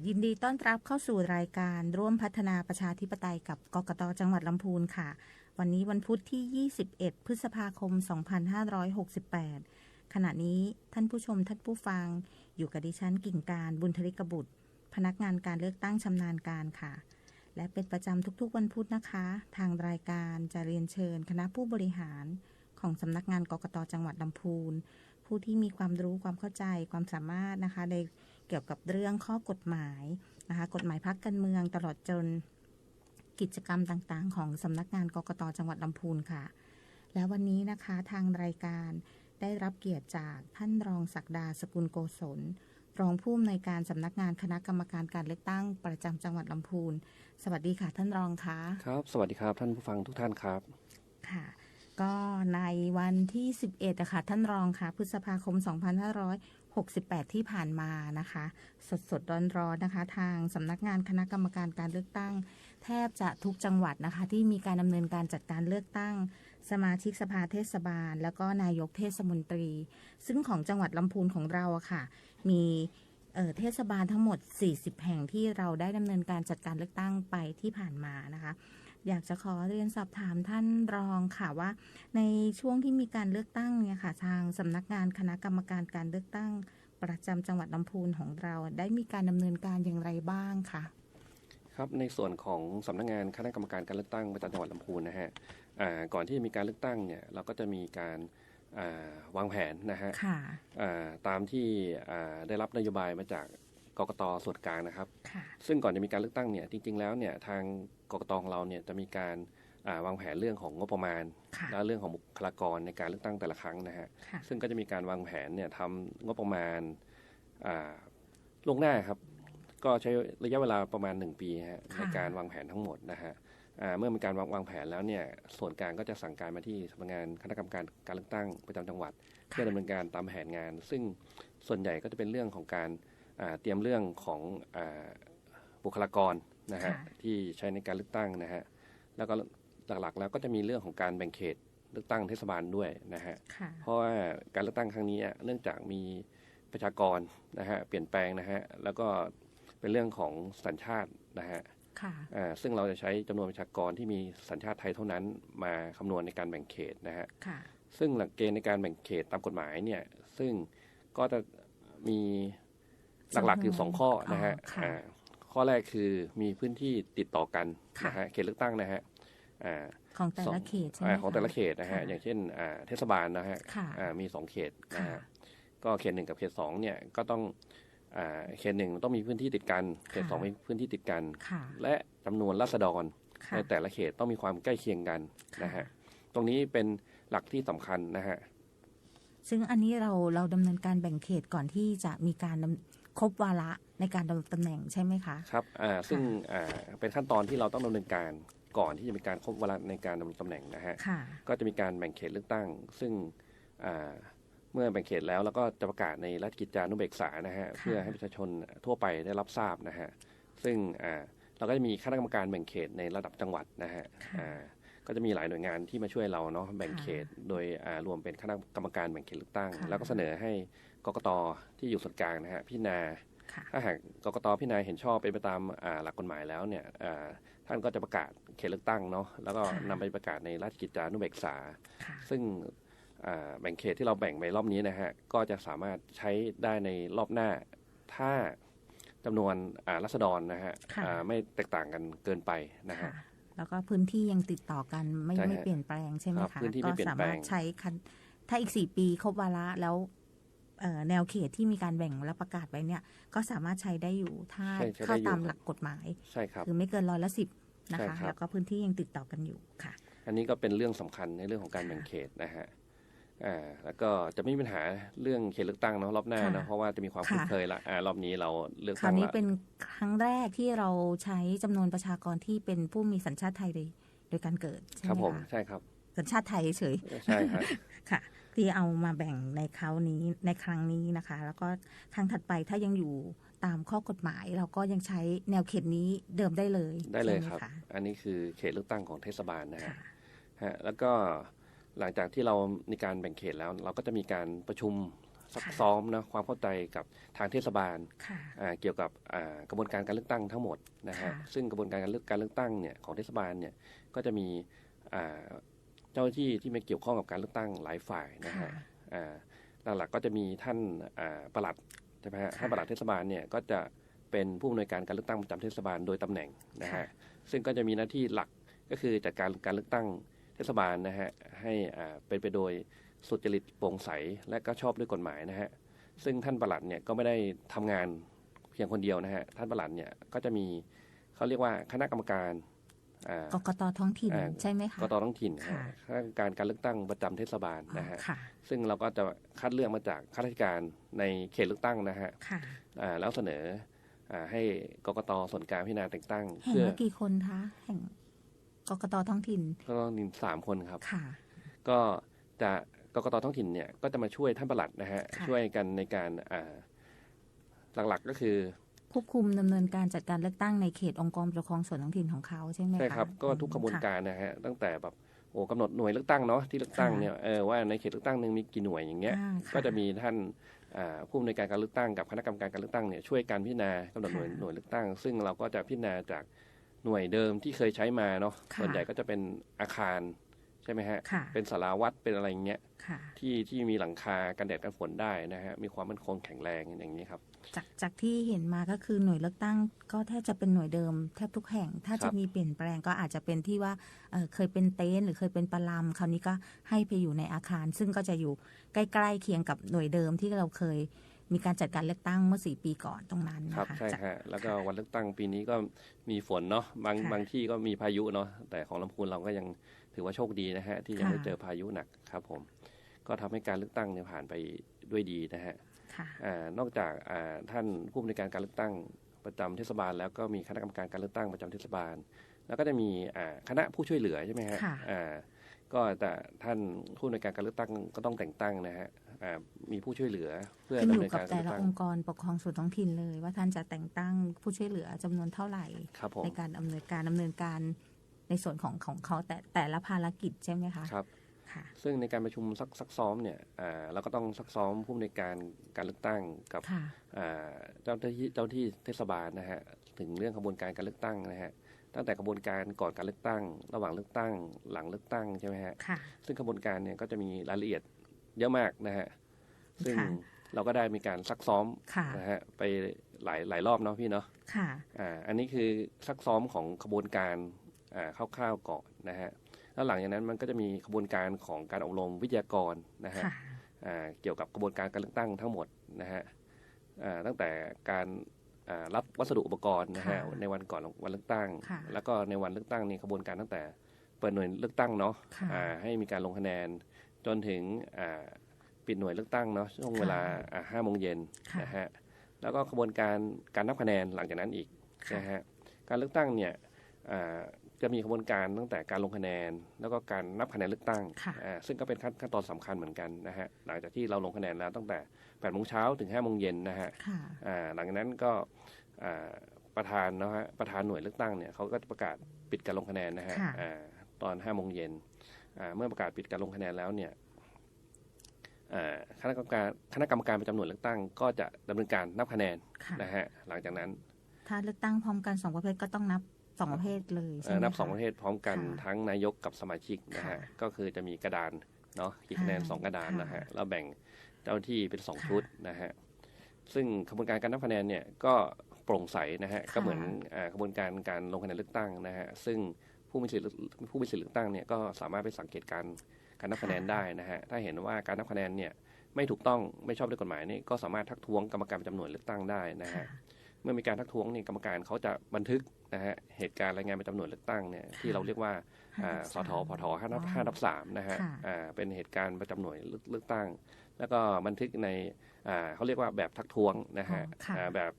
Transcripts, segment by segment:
ยินดีต้อนรับเข้าสู่รายการร่วมพัฒนาประชาธิปไตยกับกกต.จังหวัดลำพูนค่ะวันนี้วันพุธที่ 21 พฤษภาคม 2568 ขณะนี้ท่านผู้ชมท่านผู้ฟังอยู่กับดิฉันกิ่งการบุญธริกบุตรพนักงานการเลือกตั้งชำนาญการค่ะและเป็นประจำทุกๆวันพุธนะคะทางรายการจะเรียนเชิญคณะผู้บริหารของสำนักงานกกต.จังหวัดลำพูนผู้ที่มีความรู้ความเข้าใจความสามารถนะคะในเกี่ยวกับเรื่องข้อกฎหมายนะคะกฎหมายพรรคการเมืองตลอดจนกิจกรรมต่างๆของสำนักงานกกต.จังหวัดลำพูนค่ะและวันนี้นะคะทางรายการได้รับเกียรติจากท่านรองศักดาสกุลโกศลรองผู้อำนวยการสำนักงานคณะกรรมการการเลือกตั้งประจำจังหวัดลำพูนสวัสดีค่ะท่านรองคะครับสวัสดีครับท่านผู้ฟังทุกท่านครับค่ะก็ในวันที่11นะคะท่านรองค่ะพฤษภาคม2568ที่ผ่านมานะคะสดๆร้อนๆนะคะทางสำนักงานคณะกรรมการการเลือกตั้งแทบจะทุกจังหวัดนะคะที่มีการดำเนินการจัดการเลือกตั้งสมาชิกสภาเทศบาลแล้วก็นายกเทศมนตรีซึ่งของจังหวัดลำพูนของเราอะค่ะมีเทศบาลทั้งหมด40แห่งที่เราได้ดำเนินการจัดการเลือกตั้งไปที่ผ่านมานะคะอยากจะขอเรียนสอบถามท่านรองค่ะว่าในช่วงที่มีการเลือกตั้งเนี่ยค่ะทางสำนักงานคณะกรรมการการเลือกตั้งประจำจังหวัดลำพูนของเราได้มีการดำเนินการอย่างไรบ้างคะครับในส่วนของสำนักงานคณะกรรมการการเลือกตั้งประจำจังหวัดลำพูนนะฮะก่อนที่จะมีการเลือกตั้งเนี่ยเราก็จะมีการวางแผนนะฮะตามที่ได้รับนโยบายมาจากกกต.ส่วนกลางนะครับซึ่งก่อนจะมีการเลือกตั้งเนี่ยจริงๆแล้วเนี่ยทางกกต.ของเราเนี่ยจะมีการวางแผนเรื่องของงบประมาณและเรื่องของบุคลากรในการเลือกตั้งแต่ละครั้งนะฮะซึ่งก็จะมีการวางแผนเนี่ยทำงบประมาณล่วงหน้าครับก็ใช้ระยะเวลาประมาณ1 ปีฮะในการวางแผนทั้งหมดนะฮะเมื่อมีการวางแผนแล้วเนี่ยส่วนกลางก็จะสั่งการมาที่สำนักงานคณะกรรมการการเลือกตั้งประจำจังหวัดเพื่อดำเนินการตามแผนงานซึ่งส่วนใหญ่ก็จะเป็นเรื่องของการเตรียมเรื่องของบุคลากรนะฮะที่ใช้ในการเลือกตั้งนะฮะแล้วก็หลักๆแล้วก็จะมีเรื่องของการแบ่งเขตเลือกตั้งเทศบาลด้วยนะฮะเพราะว่าการเลือกตั้งครั้งนี้เนื่องจากมีประชากรนะฮะเปลี่ยนแปลงนะฮะแล้วก็เป็นเรื่องของสัญชาตินะฮะซึ่งเราจะใช้จำนวนประชากรที่มีสัญชาติไทยเท่านั้นมาคำนวณในการแบ่งเขตนะฮะซึ่งหลักเกณฑ์ในการแบ่งเขตตามกฎหมายเนี่ยซึ่งก็จะมีหลักๆอยู่2 ข้อนะฮะข้อแรกคือมีพื้นที่ติดต่อกันนะฮะเขตเลือกตั้งนะฮะของแต่ละเขตใช่ไหมของแต่ละเขตนะฮะอย่างเช่นเทศบาลนะฮะมี2 เขตนะฮะก็เขต1กับเขต2เนี่ยก็ต้องเขต1ต้องมีพื้นที่ติดกันเขต2มีพื้นที่ติดกันและจำนวนราษฎรในแต่ละเขตต้องมีความใกล้เคียงกันนะฮะตรงนี้เป็นหลักที่สำคัญนะฮะซึ่งอันนี้เราดำเนินการแบ่งเขตก่อนที่จะมีการครบวาระในการดำรงตำแหน่งใช่ไหมคะครับซึ่งเป็นขั้นตอนที่เราต้องดำเนินการก่อนที่จะมีการครบวาระในการดำรงตำแหน่งนะฮะก็จะมีการแบ่งเขตเลือกตั้งซึ่งเมื่อแบ่งเขตแล้วก็จะประกาศในราชกิจจานุเบกษานะฮะเพื่อให้ประชาชนทั่วไปได้รับทราบนะฮะซึ่งเราก็จะมีคณะกรรมการแบ่งเขตในระดับจังหวัดนะฮะก็จะมีหลายหน่วยงานที่มาช่วยเราเนาะแบ่งเขตโดยรวมเป็นคณะกรรมการแบ่งเขตเลือกตั้งแล้วก็เสนอให้กกต.ที่อยู่ส่วนกลางนะฮะพิจารณาถ้าหากกกต.พิจารณาเห็นชอบเป็นไปตามหลักกฎหมายแล้วเนี่ยท่านก็จะประกาศเขตเลือกตั้งเนาะแล้วก็นำไปประกาศในราชกิจจานุเบกษาซึ่งแบ่งเขตที่เราแบ่งไปรอบนี้นะฮะก็จะสามารถใช้ได้ในรอบหน้าถ้าจำนวนราษฎรนะฮะไม่แตกต่างกันเกินไปนะฮะแล้วก็พื้นที่ยังติดต่อกันไม่เปลี่ยนแปลงใช่ไหมคะก็สามารถใช้ถ้าอีก4 ปีครบวาระแล้วแนวเขตที่มีการแบ่งและประกาศไว้เนี่ยก็สามารถใช้ได้อยู่ถ้าเข้าตามหลักกฎหมายคือไม่เกิน10%นะคะแล้วก็พื้นที่ยังติดต่อกันอยู่ค่ะอันนี้ก็เป็นเรื่องสำคัญในเรื่องของการแบ่งเขตนะฮะแล้วก็จะไม่มีปัญหาเรื่องเขตเลือกตั้งเนาะรอบหน้านะเพราะว่าจะมีความคุ้นเคยละรอบนี้เราเลือกตั้งคราวนี้เป็นครั้งแรกที่เราใช้จำนวนประชากรที่เป็นผู้มีสัญชาติไทยโดยการเกิดใช่ไหมคะครับผมใช่ครับสัญชาติไทยเฉยใช่ครับค่ะที่เอามาแบ่งในคราวนี้ในครั้งนี้นะคะแล้วก็ครั้งถัดไปถ้ายังอยู่ตามข้อกฎหมายเราก็ยังใช้แนวเขตนี้เดิมได้เลยครับอันนี้คือเขตเลือกตั้งของเทศบาลนะฮะแล้วก็หลังจากที่เรามีการแบ่งเขตแล้วเราก็จะมีการประชุม ซักซ้อมนะความเข้าใจกับทางเทศบาลเกี่ยวกับกระบวนการการเลือกตั้งทั้งหมดนะฮะซึ่งกระบวนการการเลือกตั้งเนี่ยของเทศบาลเนี่ยก็จะมีเจ้าหน้าที่ที่มาเกี่ยวข้องกับการเลือกตั้งหลายฝ่ายนะฮะหลักๆก็จะมีท่านปลัดใช่ไหมฮะท่านปลัดเทศบาลเนี่ยก็จะเป็นผู้อำนวยการการเลือกตั้งประจำเทศบาลโดยตำแหน่งนะฮะซึ่งก็จะมีหน้าที่หลักก็คือจัดการเลือกตั้งเทศบาลนะฮะให้เป็นไปโดยสุจริตโปร่งใสและก็ชอบด้วยกฎหมายนะฮะซึ่งท่านปลัดเนี่ยก็ไม่ได้ทำงานเพียงคนเดียวนะฮะท่านปลัดเนี่ยก็จะมีเขาเรียกว่าคณะกรรมการกกตท้องถิ่นใช่ไหมคะกกตท้องถิ่นคณะกรรมการเลือกตั้งประจำเทศบาลนะฮะซึ่งเราก็จะคัดเลือกมาจากข้าราชการในเขตเลือกตั้งนะฮะแล้วเสนอให้กกตส่วนกลางพิจารณาแต่งตั้งเพื่อกี่คนคะแห่งกกตท้องถิ่นก็ต้อง3 คนครับก็จะกกตท้องถิ่นเนี่ยก็จะมาช่วยท่านปลัดนะฮะช่วยกันในการหลักๆก็คือควบคุมดำเนินการจัดการเลือกตั้งในเขตองค์กรปกครองส่วนท้องถิ่นของเขาใช่ไหมคะใช่ครับก็ทุกกระบวนการนะฮะตั้งแต่แบบกำหนดหน่วยเลือกตั้งเนาะที่เลือกตั้งเนี่ยว่าในเขตเลือกตั้งนึงมีกี่หน่วยอย่างเงี้ยก็จะมีท่านผู้อำนวยการการเลือกตั้งกับคณะกรรมการการเลือกตั้งเนี่ยช่วยกันพิจารณากำหนดหน่วยเลือกตั้งซึ่งเราก็จะพิจารณาจากหน่วยเดิมที่เคยใช้มาเนาะส่วนใหญ่ก็จะเป็นอาคารใช่ไหมฮะเป็นศาลาวัดเป็นอะไรเงี้ยที่มีหลังคากันแดดกันฝนได้นะฮะมีความมั่นคงแข็งแรงอย่างนี้ครับจากที่เห็นมาก็คือหน่วยเลือกตั้งก็แทบจะเป็นหน่วยเดิมแทบทุกแห่งถ้าจะมีเปลี่ยนแปลงก็อาจจะเป็นที่ว่าเคยเป็นเต็นท์หรือเคยเป็นปลำคราวนี้ก็ให้ไปอยู่ในอาคารซึ่งก็จะอยู่ใกล้ๆเคียงกับหน่วยเดิมที่เราเคยมีการจัดการเลือกตั้งเมื่อ4 ปีก่อนตรงนั้นนะคะใช่ฮะแล้วก็วันเลือกตั้งปีนี้ก็มีฝนเนาะบางที่ก็มีพายุเนาะแต่ของลำพูนเราก็ยังถือว่าโชคดีนะฮะที่ยังไม่เจอพายุหนักครับผมก็ทำให้การเลือกตั้งเนี่ยผ่านไปด้วยดีนะฮะนอกจากท่านผู้อำนวยการการเลือกตั้งประจำเทศบาลแล้วก็มีคณะกรรมการการเลือกตั้งประจำเทศบาลแล้วก็จะมีคณะผู้ช่วยเหลือใช่ไหมฮะก็แต่ท่านผู้อำนวยการการเลือกตั้งก็ต้องแต่งตั้งนะฮะมีผู้ช่วยเหลือเพื่อดำเนินการแต่ละองค์กรปกครองส่วนท้องถิ่นเลยว่าท่านจะแต่งตั้งผู้ช่วยเหลือจำนวนเท่าไหร่ในการดำเนินการในส่วนของเขาแต่ละภารกิจใช่ไหมคะครับซึ่งในการประชุมซักซ้อมเนี่ยเราก็ต้องซักซ้อมผู้อำนวยการการเลือกตั้งกับเจ้าที่เทศบาลนะฮะถึงเรื่องกระบวนการการเลือกตั้งนะฮะตั้งแต่กระบวนการก่อนการเลือกตั้งระหว่างเลือกตั้งหลังเลือกตั้งใช่ไหมฮะซึ่งกระบวนการเนี่ยก็จะมีรายละเอียดเยอะมากนะฮะซึ่งเราก็ได้มีการซักซ้อมนะฮะไปหลายรอบเนาะพี่เนาะอันนี้คือซักซ้อมของกระบวนการคร่าวๆก่อนนะฮะแล้วหลังจากนั้นมันก็จะมีกระบวนการของการอบรมวิทยากรนะฮะเกี่ยวกับกระบวนการการเลือกตั้งทั้งหมดนะฮะตั้งแต่การรับวัสดุอุปกรณ์นะฮะในวันก่อนวันเลือกตั้งแล้วก็ในวันเลือกตั้งนี่กระบวนการตั้งแต่เปิดหน่วยเลือกตั้งเนาะให้มีการลงคะแนนจนถึงปิดหน่วยเลือกตั้งเนาะช่วงเวลา5 โมงเย็นนะฮะแล้วก็กระบวนการนับคะแนนหลังจากนั้นอีกนะฮะการเลือกตั้งเนี่ยจะมีกระบวนการตั้งแต่การลงคะแนนแล้วก็การนับคะแนนเลือกตั้งซึ่งก็เป็นขั้นตอนสำคัญเหมือนกันนะฮะหลังจากที่เราลงคะแนนแล้วตั้งแต่8 โมงเช้าถึง5 โมงเย็นนะฮะหลังจากนั้นก็ประธานนะฮะประธานหน่วยเลือกตั้งเนี่ยเขาก็จะประกาศปิดการลงคะแนนนะฮะตอน5 โมงเย็นเมื่อประกาศปิดการลงคะแนนแล้วเนี่ยคณะกรรมการประจำหน่วยเลือกตั้งก็จะดำเนินการนับคะแนนนะฮะหลังจากนั้นถ้าเลือกตั้งพร้อมกัน2 ประเภทก็ต้องนับ2 ประเภทเลยใช่ไหมนับ2 ประเภทพร้อมกันทั้งนายกกับสมาชิกนะฮะก็คือจะมีกระดานเนาะขีดคะแนน2 กระดานนะฮะแล้วแบ่งเจ้าที่เป็น2 ชุดนะฮะซึ่งกระบวนการการนับคะแนนเนี่ยก็โปร่งใสนะฮะก็เหมือนกระบวนการลงคะแนนเลือกตั้งนะฮะซึ่งผู้มีสิทธิ์เลือกตั้งเนี่ยก็สามารถไปสังเกตการนับคะแนนได้นะฮะถ้าเห็นว่าการนับคะแนนเนี่ยไม่ถูกต้องไม่ชอบด้วยกฎหมายนี่ก็สามารถทักท้วงกรรมการประจำหน่วยเลือกตั้งได้นะฮะเมื่อมีการทักท้วงนี่กรรมการเขาจะบันทึกนะฮะเหตุการณ์รายงานประจำหน่วยเลือกตั้งเนี่ยที่เราเรียกว่าสทผท5/3นะฮะเป็นเหตุการณ์ประจำหน่วยเลือกตั้งแล้วก็บันทึกในเขาเรียกว่าแบบทักท้วงนะฮะแบบ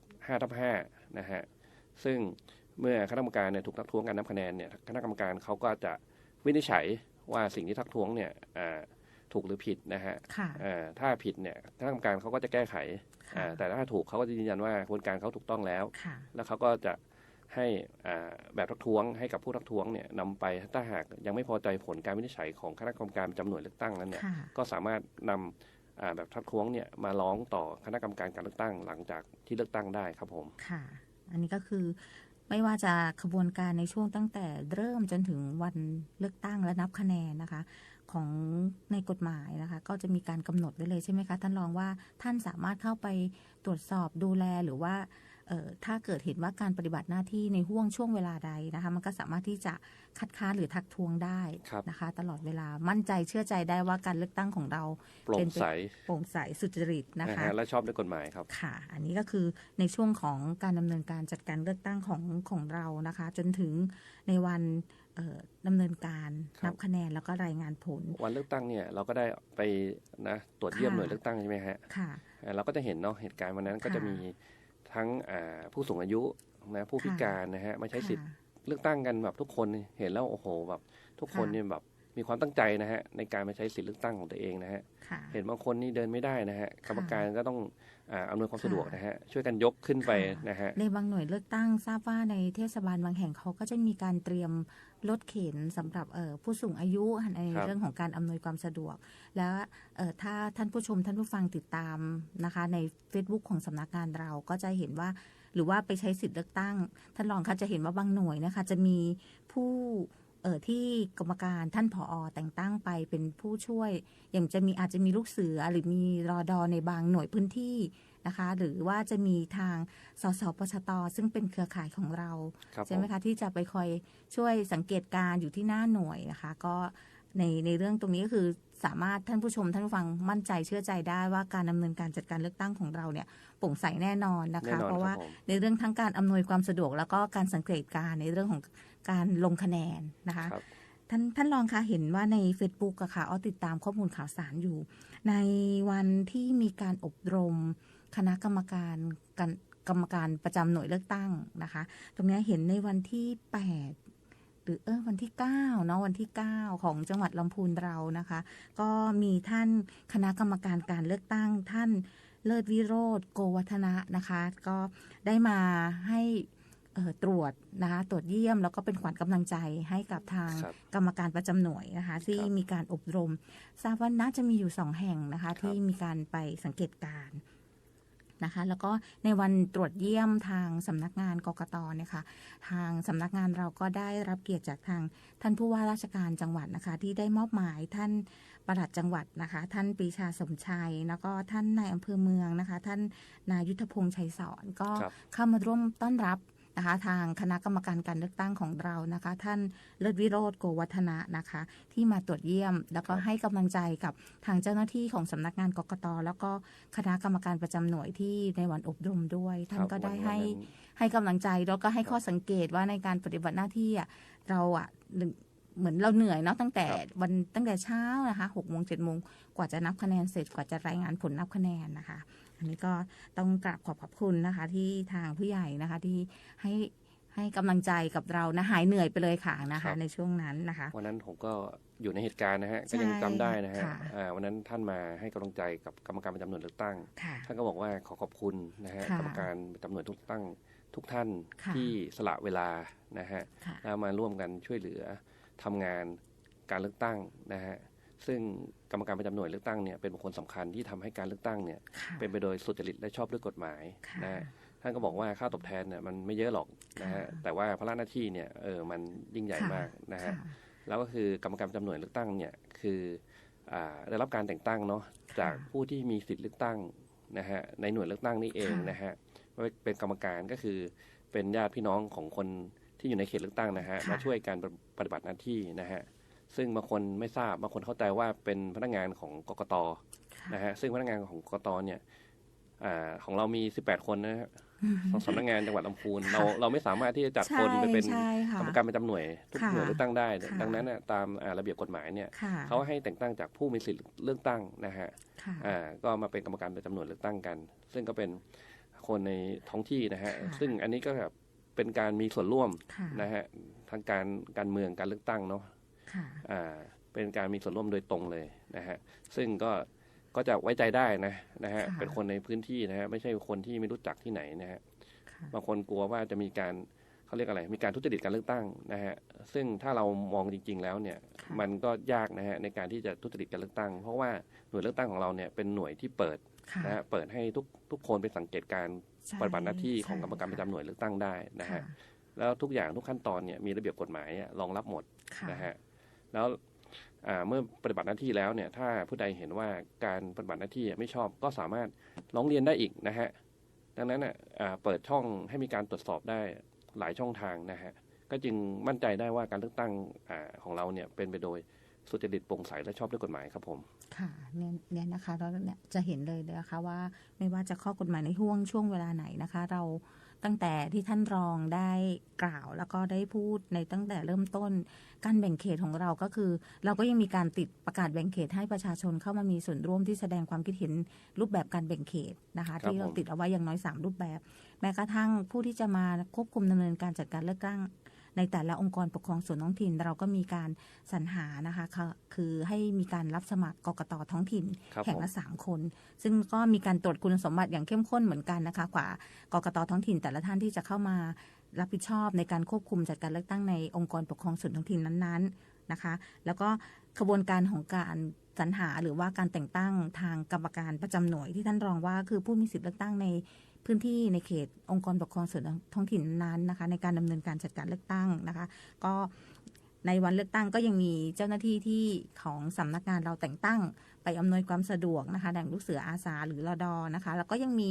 5/5นะฮะซึ่งเมื่อคณะกรรมการเนี่ยถูกทักท้วงการนับคะแนนเนี่ยคณะกรรมการเขาก็จะวินิจฉัยว่าสิ่งที่ทักท้วงเนี่ยถูกหรือผิดนะฮะถ้าผิดเนี่ยคณะกรรมการเขาก็จะแก้ไขแต่ถ้าถูกเขาก็จะยืนยันว่ากระบวนการเขาถูกต้องแล้วแล้วเขาก็จะให้แบบทักท้วงให้กับผู้ทักท้วงเนี่ยนำไปถ้าหากยังไม่พอใจผลการวินิจฉัยของคณะกรรมการประจำหน่วยเลือกตั้งนั้นเนี่ยก็สามารถน แบบทักท้วงเนี่ยมาร้องต่อคณะกรรมการการเลือกตั้งหลังจากที่เลือกตั้งได้ครับผมค่ะอันนี้ก็คือไม่ว่าจะขบวนการในช่วงตั้งแต่เริ่มจนถึงวันเลือกตั้งและนับคะแนนนะคะของในกฎหมายนะคะก็จะมีการกำหนดไว้เลยใช่ไหมคะท่านรองว่าท่านสามารถเข้าไปตรวจสอบดูแลหรือว่าถ้าเกิดเห็นว่าการปฏิบัติหน้าที่ในช่วงเวลาใดนะคะมันก็สามารถที่จะคัดค้านหรือทักท้วงได้นะคะตลอดเวลามั่นใจเชื่อใจได้ว่าการเลือกตั้งของเราโปร่งใสสุจริตนะคะและชอบด้วยกฎหมายครับค่ะอันนี้ก็คือในช่วงของการดำเนินการจัดการเลือกตั้งของเรานะคะจนถึงในวันดำเนินการนับคะแนนแล้วก็รายงานผลวันเลือกตั้งเนี่ยเราก็ได้ไปนะตรวจเยี่ยมหน่วยเลือกตั้งใช่ไหมฮะค่ะเราก็จะเห็นเนาะเหตุการณ์วันนั้นก็จะมีทั้งผู้สูงอายุนะผู้พิการนะฮะมาใช้สิทธิ์เลือกตั้งกันแบบทุกคนเห็นแล้วโอ้โหแบบทุกคนเนี่ยแบบมีความตั้งใจนะฮะในการมาใช้สิทธิ์เลือกตั้งของตัวเองนะฮะเห็นบางคนนี่เดินไม่ได้นะฮะกรรมการก็ต้องอำนวยความสะดวกนะฮะช่วยกันยกขึ้นไปนะฮะในบางหน่วยเลือกตั้งทราบว่าในเทศบาลบางแห่งเขาก็จะมีการเตรียมรถเข็นสำหรับผู้สูงอายุในเรื่องของการอำนวยความสะดวกแล้วถ้าท่านผู้ชมท่านผู้ฟังติดตามนะคะใน Facebook ของสำนักงานเราก็จะเห็นว่าหรือว่าไปใช้สิทธิ์เลือกตั้งท่านรองคะจะเห็นว่าบางหน่วยนะคะจะมีผู้ที่กรรมการท่านผอ.แต่งตั้งไปเป็นผู้ช่วยอย่างอาจจะมีลูกเสือหรือมีรอดอในบางหน่วยพื้นที่นะคะหรือว่าจะมีทางสสปชต.ซึ่งเป็นเครือข่ายของเราใช่ไหมคะที่จะไปคอยช่วยสังเกตการอยู่ที่หน้าหน่วยนะคะก็ในเรื่องตรงนี้ก็คือสามารถท่านผู้ชมท่านผู้ฟังมั่นใจเชื่อใจได้ว่าการดำเนินการจัดการเลือกตั้งของเราเนี่ยโปร่งใสแน่นอนนะคะเพราะว่าในเรื่องทั้งการอำนวยความสะดวกแล้วก็การสังเกตการในเรื่องของการลงคะแนนนะคะท่านรองคะเห็นว่าใน Facebook อะค่ะติดตามข้อมูลข่าวสารอยู่ในวันที่มีการอบรมคณะกรรมการประจำหน่วยเลือกตั้งนะคะตรงนี้เห็นในวันที่8หรือวันที่9เนาะวันที่9ของจังหวัดลำพูนเรานะคะก็มีท่านคณะกรรมการการเลือกตั้งท่านเลิศวิโรจน์โกวัฒนะนะคะก็ได้มาให้ตรวจนะคะตรวจเยี่ยมแล้วก็เป็นขวัญกำลังใจให้กับทางกรรมการประจำหน่วยนะคะที่มีการอบรมทราบว่าน่าจะมีอยู่2 แห่งนะคะที่มีการไปสังเกตการณ์นะคะแล้วก็ในวันตรวจเยี่ยมทางสำนักงานกกต.เนี่ยค่ะทางสำนักงานเราก็ได้รับเกียรติจากทางท่านผู้ว่าราชการจังหวัดนะคะที่ได้มอบหมายท่านปลัดจังหวัดนะคะท่านปรีชาสมชัยแล้วก็ท่านนายอำเภอเมืองนะคะท่านนายุทธพงษ์ชัยสอนก็เข้ามาร่วมต้อนรับนะคะทางคณะกรรมการการเลือกตั้งของเรานะคะท่านเลิศวิโรจน์โกวัฒนะนะคะที่มาตรวจเยี่ยมแล้วก็ให้กำลังใจกับทางเจ้าหน้าที่ของสำนักงานกกต.แล้วก็คณะกรรมการประจำหน่วยที่ในวันอบรมด้วยท่านก็ได้ให้กำลังใจแล้วก็ให้ข้อสังเกตว่าในการปฏิบัติหน้าที่เราเหมือนเราเหนื่อยเนาะตั้งแต่เช้านะคะ6 โมง 7 โมงกว่าจะนับคะแนนเสร็จกว่าจะรายงานผลนับคะแนนนะคะอันนี้ก็ต้องกราบขอบคุณนะคะที่ทางผู้ใหญ่นะคะที่ให้กำลังใจกับเรานะหายเหนื่อยไปเลยค่ะนะคะในช่วงนั้นนะคะวันนั้นผมก็อยู่ในเหตุการณ์นะฮะก็ยังจำได้นะฮะวันนั้นท่านมาให้กำลังใจกับกรรมการประจำหน่วยเลือกตั้งท่านก็บอกว่าขอบคุณนะฮะกรรมการประจำหน่วยเลือกตั้งทุกท่านที่สละเวลานะฮะแล้วมาร่วมกันช่วยเหลือทำงานการเลือกตั้งนะฮะซึ่งกรรมการประจำหน่วยเลือกตั้งเนี่ยเป็นบุคคลสำคัญที่ทำให้การเลือกตั้งเนี่ยเป็นไปโดยสุจริตและชอบด้วยกฎหมายนะท่านก็บอกว่าค่าตอบแทนเนี่ยมันไม่เยอะหรอกนะฮะแต่ว่าภาระหน้าที่เนี่ยมันยิ่งใหญ่มากนะฮะแล้วก็คือกรรมการประจำหน่วยเลือกตั้งเนี่ยคือได้รับการแต่งตั้งเนาะจากผู้ที่มีสิทธิ์เลือกตั้งนะฮะในหน่วยเลือกตั้งนี่เองนะฮะเป็นกรรมการก็คือเป็นญาติพี่น้องของคนที่อยู่ในเขตเลือกตั้งนะฮะมาช่วยการปฏิบัติหน้าที่นะฮะซึ่งบางคนไม่ทราบบางคนเข้าใจว่าเป็นพนักงานของกกต.นะฮะซึ่งพนักงานของกกต.เนี่ยของเรามี18 คนนะฮะของสำนักงานจังหวัดลำพูนเราไม่สามารถที่จะจัดคนไปเป็นกรรมการประจำหน่วยทุกหน่วยเลือกตั้งได้ดังนั้นตามระเบียบกฎหมายเนี่ยเขาให้แต่งตั้งจากผู้มีสิทธิ์เลือกตั้งนะฮะก็มาเป็นกรรมการประจำหน่วยเลือกตั้งกันซึ่งก็เป็นคนในท้องที่นะฮะซึ่งอันนี้ก็แบบเป็นการมีส่วนร่วมนะฮะทางการเมืองการเลือกตั้งเนาะเป็นการมีส่วนร่วมโดยตรงเลยนะฮะซึ่งก็จะไว้ใจได้นะฮะเป็นคนในพื้นที่นะฮะไม่ใช่คนที่ไม่รู้จักที่ไหนนะฮะบางคนกลัวว่าจะมีการ เขาเรียกอะไรมีการทุจริตการเลือกตั้งนะฮะซึ่งถ้าเรามองจริงๆแล้วเนี่ยมันก็ยากนะฮะในการที่จะทุจริตการเลือกตั้งเพราะว่าหน่วยเลือกตั้งของเราเนี่ยเป็นหน่วยที่เปิดนะฮะเปิดให้ทุกคนไปสังเกตการปฏิบัติหน้าที่ของกรรมการประจำหน่วยเลือกตั้งได้นะฮะแล้วทุกอย่างทุกขั้นตอนเนี่ยมีระเบียบกฎหมายรองรับหมดนะฮะแล้วเมื่อปฏิบัติหน้าที่แล้วเนี่ยถ้าผู้ใดเห็นว่าการปฏิบัติหน้าที่ไม่ชอบก็สามารถร้องเรียนได้อีกนะฮะดังนั้นเปิดช่องให้มีการตรวจสอบได้หลายช่องทางนะฮะก็จึงมั่นใจได้ว่าการเลือกตั้งของเราเนี่ยเป็นไปโดยสุจริตโปร่งใสและชอบด้วยกฎหมายครับผมค่ะเนี่ยนะคะเราเนี่ยจะเห็นเลยนะคะว่าไม่ว่าจะข้อกฎหมายในช่วงเวลาไหนนะคะเราตั้งแต่ที่ท่านรองได้กล่าวแล้วก็ได้พูดในตั้งแต่เริ่มต้นการแบ่งเขตของเราก็คือเราก็ยังมีการติดประกาศแบ่งเขตให้ประชาชนเข้ามามีส่วนร่วมที่แสดงความคิดเห็นรูปแบบการแบ่งเขตนะคะที่เราติดเอาไว้อย่างน้อย3รูปแบบแม้กระทั่งผู้ที่จะมาควบคุมดำเนินการจัดการเลือกตั้งในแต่ละองค์กรปกครองส่วนท้องถิ่นเราก็มีการสรรหานะคะคือให้มีการรับสมัครกกตท้องถิ่นแข่งละ3 คนซึ่งก็มีการตรวจคุณสมบัติอย่างเข้มข้นเหมือนกันนะคะกว่ากกตท้องถิ่นแต่ละท่านที่จะเข้ามารับผิดชอบในการควบคุมจัดการเลือกตั้งในองค์กรปกครองส่วนท้องถิ่นนั้นๆนะคะแล้วก็กระบวนการของการสรรหาหรือว่าการแต่งตั้งทางกรรมการประจำหน่วยที่ท่านรองว่าคือผู้มีสิทธิเลือกตั้งในพื้นที่ในเขตองค์กรปกครองส่วนท้องถิ่นนั้นนะคะในการดำเนินการจัดการเลือกตั้งนะคะก็ในวันเลือกตั้งก็ยังมีเจ้าหน้าที่ที่ของสำนักงานเราแต่งตั้งไปอำนวยความสะดวกนะคะแด่งลูกเสืออาสาหรือรดนะคะแล้วก็ยังมี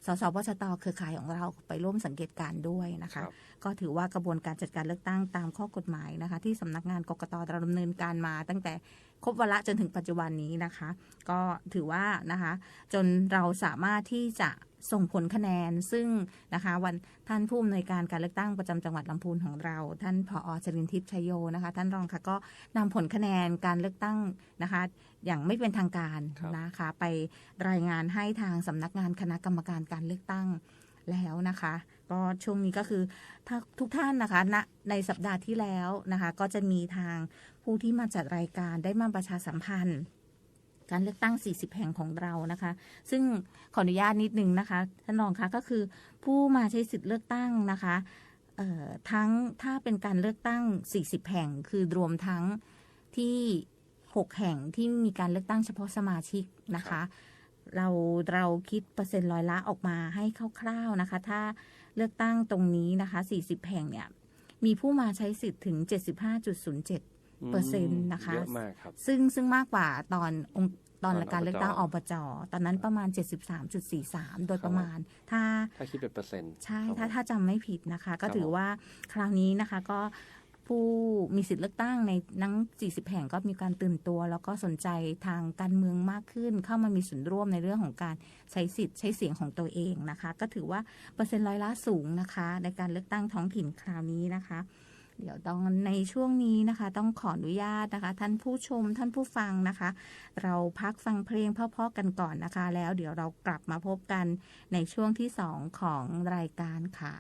สสปชตเครือข่ายของเราไปร่วมสังเกตการด้วยนะคะก็ถือว่ากระบวนการจัดการเลือกตั้งตามข้อกฎหมายนะคะที่สำนักงานกกตเราดำเนินการมาตั้งแต่ครบวาระจนถึงปัจจุบันนี้นะคะก็ถือว่านะคะจนเราสามารถที่จะส่งผลคะแนนซึ่งนะคะวันท่านผู้อำนวยการการเลือกตั้งประจำจังหวัดลำพูนของเราท่านผอ.จรินทิพย์ชัยโยนะคะท่านรองค่ะก็นำผลคะแนนการเลือกตั้งนะคะอย่างไม่เป็นทางการนะคะไปรายงานให้ทางสำนักงานคณะกรรมการการเลือกตั้งแล้วนะคะก็ช่วงนี้ก็คือถ้าทุกท่านนะคะในสัปดาห์ที่แล้วนะคะก็จะมีทางผู้ที่มาจัดรายการได้มาประชาสัมพันธ์การเลือกตั้ง40 แห่งของเรานะคะซึ่งขออนุญาตนิดนึงนะคะท่านรองคะก็คือผู้มาใช้สิทธิ์เลือกตั้งนะคะทั้งถ้าเป็นการเลือกตั้ง40 แห่งคือรวมทั้งที่6 แห่งที่มีการเลือกตั้งเฉพาะสมาชิกนะคะเราคิดเปอร์เซ็นต์ร้อยละออกมาให้คร่าวๆนะคะถ้าเลือกตั้งตรงนี้นะคะ40 แห่งเนี่ยมีผู้มาใช้สิทธิ์ถึง 75.07%นะคะ เยอะมากครับซึ่งมากกว่าตอนการเลือกตั้งอบจ.ตอนนั้นประมาณ 73.43 โดยประมาณถ้าคิดเป็นเปอร์เซ็นต์ใช่ถ้าจำไม่ผิดนะคะก็ถือว่าคราวนี้นะคะก็ผู้มีสิทธิเลือกตั้งในทั้ง40 แห่งก็มีการตื่นตัวแล้วก็สนใจทางการเมืองมากขึ้นเข้ามามีส่วนร่วมในเรื่องของการใช้สิทธิ์ใช้เสียงของตัวเองนะคะก็ถือว่าเปอร์เซ็นต์ร้อยละสูงนะคะในการเลือกตั้งท้องถิ่นคราวนี้นะคะเดี๋ยวต้องในช่วงนี้นะคะต้องขออนุญาตนะคะท่านผู้ชมท่านผู้ฟังนะคะเราพักฟังเพลงเพราะๆกันก่อนนะคะแล้วเดี๋ยวเรากลับมาพบกันในช่วงที่2ของรายการค่ะ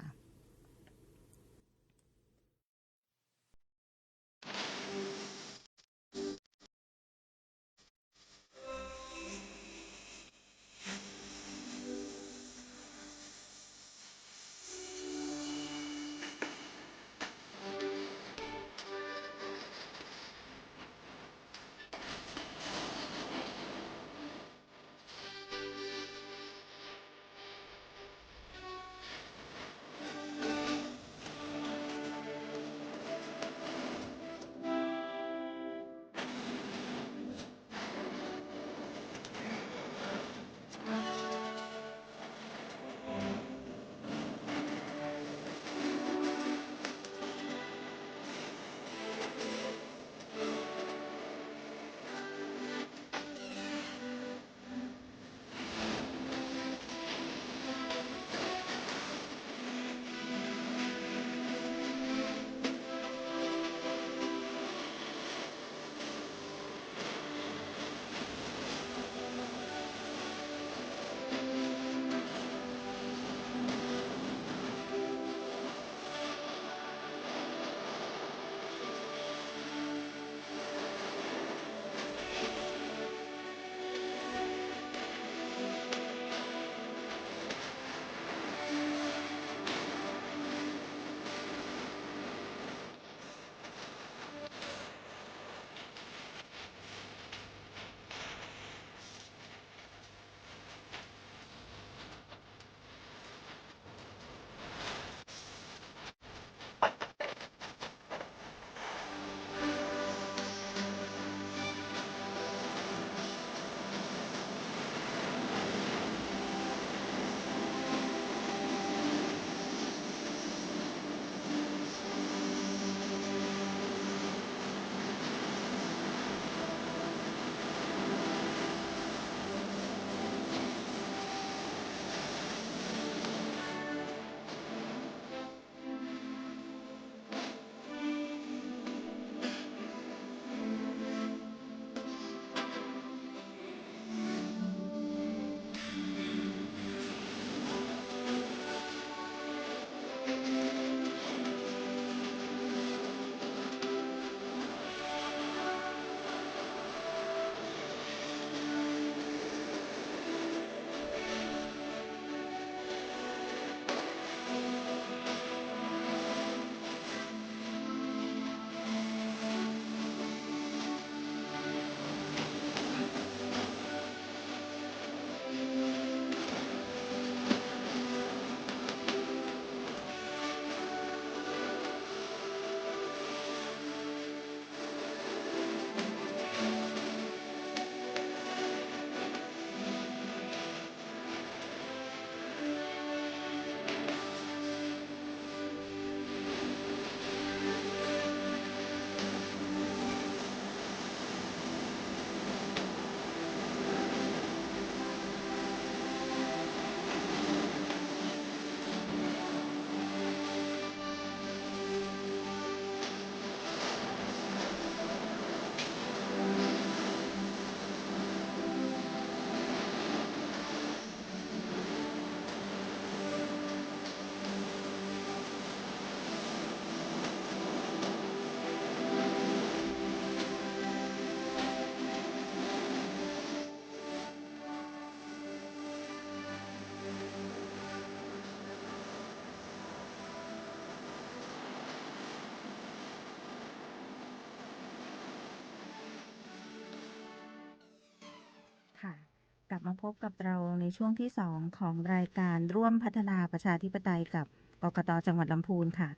ลับมาพบกับเราในช่วงที่2ของรายการร่วมพัฒนาประชาธิปไตยกับกกต.จังหวัดลำพูนค่ะ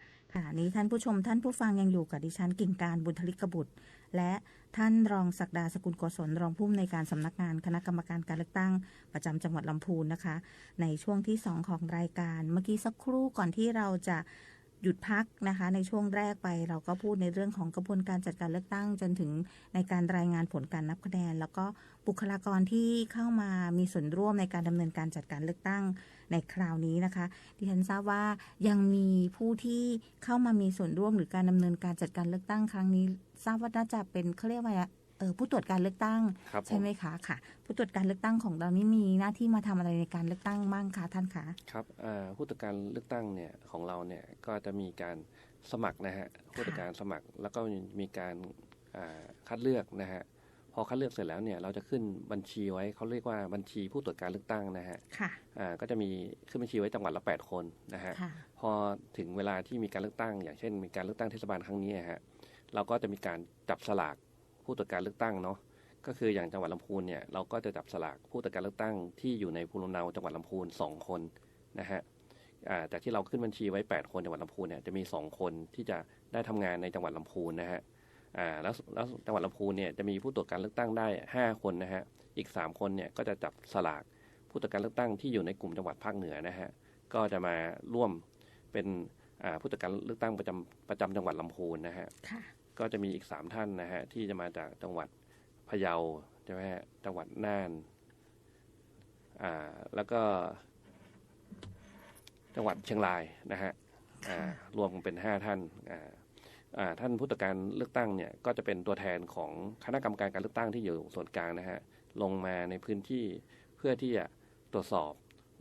นี้ท่านผู้ชมท่านผู้ฟังยังอยู่กับดิฉันกิ่งการบุญธลิกบุตรและท่านรองศักดาสกุลโกศลรองผู้อำนวยการสำนักงานคณะกรรมการการเลือกตั้งประจำจังหวัดลำพูนนะคะในช่วงที่2ของรายการเมื่อกี้สักครู่ก่อนที่เราจะหยุดพักนะคะในช่วงแรกไปเราก็พูดในเรื่องของกระบวนการจัดการเลือกตั้งจนถึงในการรายงานผลการนับคะแนนแล้วก็บุคลากรที่เข้ามามีส่วนร่วมในการดำเนินการจัดการเลือกตั้งในคราวนี้นะคะดิฉันทราบว่ายังมีผู้ที่เข้ามามีส่วนร่วมหรือการดำเนินการจัดการเลือกตั้งครั้งนี้ทราบว่าน่าจะเป็นเขาเรียกว่าผู้ตรวจการเลือกตั้งใช่ไหมคะค่ะผู้ตรวจการเลือกตั้งของเรานี่มีหน้าที่มาทำอะไรในการเลือกตั้งบ้างคะท่านคะครับผู้ตรวจการเลือกตั้งเนี่ยของเราเนี่ยก็จะมีการสมัครนะฮะผู้ตรวจการสมัครแล้วก็มีการคัดเลือกนะฮะพอคัดเลือกเสร็จแล้วเนี่ยเราจะขึ้นบัญชีไว้เขาเรียกว่าบัญชีผู้ตรวจการเลือกตั้งนะฮะก็จะมีขึ้นบัญชีไว้จังหวัดละ8 คนนะฮะพอถึงเวลาที่มีการเลือกตั้งอย่างเช่นมีการเลือกตั้งเทศบาลครั้งนี้ฮะเราก็จะมีการจับสลากผู้ตรวจการเลือกตั้งเนาะก็คืออย่างจังหวัดลำพูนเนี่ยเราก็จะจับสลากผู้ตรวจการเลือกตั้งที่อยู่ในภูมิลำเนาจังหวัดลำพูน2 คนนะฮะจากที่เราขึ้นบัญชีไว้8 คนจังหวัดลำพูนเนี่ยจะมี2 คนที่จะได้ทำงานในจังหวัดลำพูนนะฮะแล้วจังหวัดลำพูนเนี่ยจะมีผู้ตรวจการเลือกตั้งได้5 คนนะฮะอีก3 คนเนี่ยก็จะจับสลากผู้ตรวจการเลือกตั้งที่อยู่ในกลุ่มจังหวัดภาคเหนือนะฮะก็จะมาร่วมเป็นผู้ตรวจการเลือกตั้งประจำจังหวัดลำพูนนะฮะก็จะมีอีก3 ท่านนะฮะที่จะมาจากจังหวัดพะเยาใช่ไหมฮะจังหวัดน่านแล้วก็จังหวัดเชียงรายนะฮะรวมเป็น5 ท่านท่านผู้ตรวจการเลือกตั้งเนี่ยก็จะเป็นตัวแทนของคณะกรรมการการเลือกตั้งที่อยู่ส่วนกลางนะฮะลงมาในพื้นที่เพื่อที่จะตรวจสอบ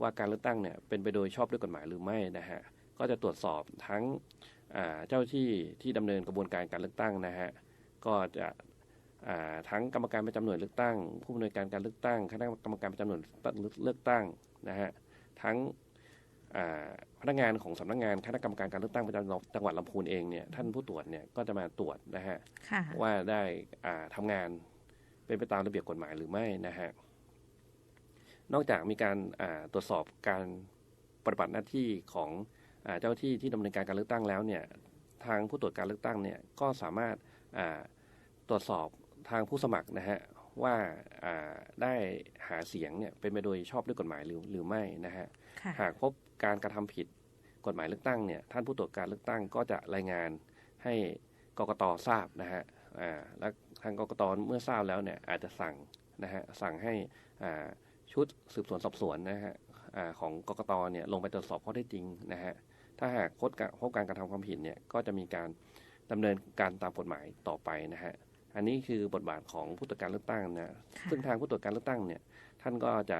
ว่าการเลือกตั้งเนี่ยเป็นไปโดยชอบด้วยกฎหมายหรือไม่นะฮะก็จะตรวจสอบทั้งเจ้าที่ดำเนินกระบวนการการเลือกตั้งนะฮะก็จะทั้งกรรมการประจำหน่วยเลือกตั้งผู้อำนวยการการเลือกตั้งคณะกรรมการประจำหน่วยเลือกตั้งนะฮะทั้งพนักงานของสำนักงานคณะกรรมการการเลือกตั้งประจำจังหวัดลำพูนเองเนี่ยท่านผู้ตรวจเนี่ยก็จะมาตรวจนะฮะว่าได้ทำงานเป็นไปตามระเบียบกฎหมายหรือไม่นะฮะนอกจากมีการตรวจสอบการปฏิบัติหน้าที่ของเจ้าที่ดำเนินการเลือกตั้งแล้วเนี่ยทางผู้ตรวจการเลือกตั้งเนี่ยก็สามารถตรวจสอบทางผู้สมัครนะฮะว่าได้หาเสียงเนี่ยเป็นไปโดยชอบด้วยกฎหมายหรือไม่นะฮะหากพบการกระทำผิดกฎหมายเลือกตั้งเนี่ยท่านผู้ตรวจการเลือกตั้งก็จะรายงานให้กกต.ทราบนะฮะและทางกกต.เมื่อทราบแล้วเนี่ยอาจจะสั่งให้ชุดสืบสวนสอบสวนนะฮะของกกต.เนี่ยลงไปตรวจสอบข้อเท็จจริงนะฮะถ้าหากพบการกระทำความผิดเนี่ยก็จะมีการดำเนินการตามกฎหมายต่อไปนะฮะอันนี้คือบทบาทของผู้ตรวจการเลือกตั้งนะซึ่งทางผู้ตรวจการเลือกตั้งเนี่ยท่านก็จะ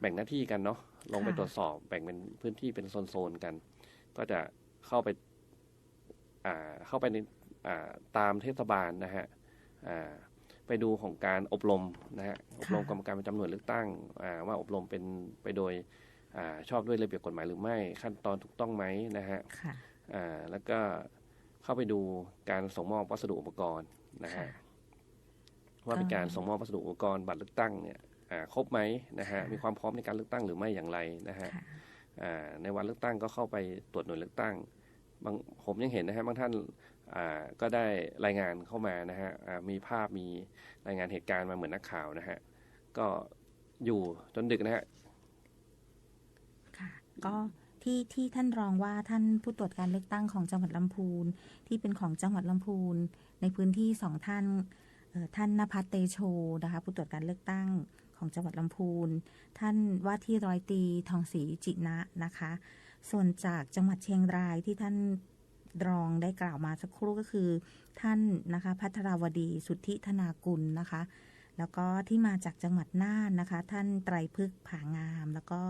แบ่งหน้าที่กันเนาะลงไปตรวจสอบแบ่งเป็นพื้นที่เป็นโซนๆกันก็จะเข้าไปในตามเทศบาลนะฮะไปดูของการอบรมนะฮะอบรมกรรมการประจำหน่วยเลือกตั้งว่าอบรมเป็นไปโดยชอบด้วยระเบียบกฎหมายหรือไม่ขั้นตอนถูกต้องไหมนะฮะแล้วก็เข้าไปดูการส่งมอบวัสดุอุปกรณ์นะฮะว่าเป็นการส่งมอบวัสดุอุปกรณ์บัตรเลือกตั้งเนี่ยครบไหมนะฮะมีความพร้อมในการเลือกตั้งหรือไม่อย่างไรนะฮะในวันเลือกตั้งก็เข้าไปตรวจหน่วยเลือกตั้งผมยังเห็นนะฮะบางท่านก็ได้รายงานเข้ามานะฮะมีภาพมีรายงานเหตุการณ์มาเหมือนนักข่าวนะฮะก็อยู่จนดึกนะฮะค่ะก็ที่ท่านรองว่าท่านผู้ตรวจการเลือกตั้งของจังหวัดลำพูนที่เป็นของจังหวัดลำพูนในพื้นที่2 ท่านท่านณภัทรเตโชนะคะผู้ตรวจการเลือกตั้งของจังหวัดลำพูนท่านว่าที่ร้อยตรีทองศรีจินะนะคะส่วนจากจังหวัดเชียงรายที่ท่านรองได้กล่าวมาสักครู่ก็คือท่านนะคะภัทรวดีสุทธิธนากุลนะคะแล้วก็ที่มาจากจังหวัดน่านนะคะท่านไตรพฤกษ์ผางามแล้วก็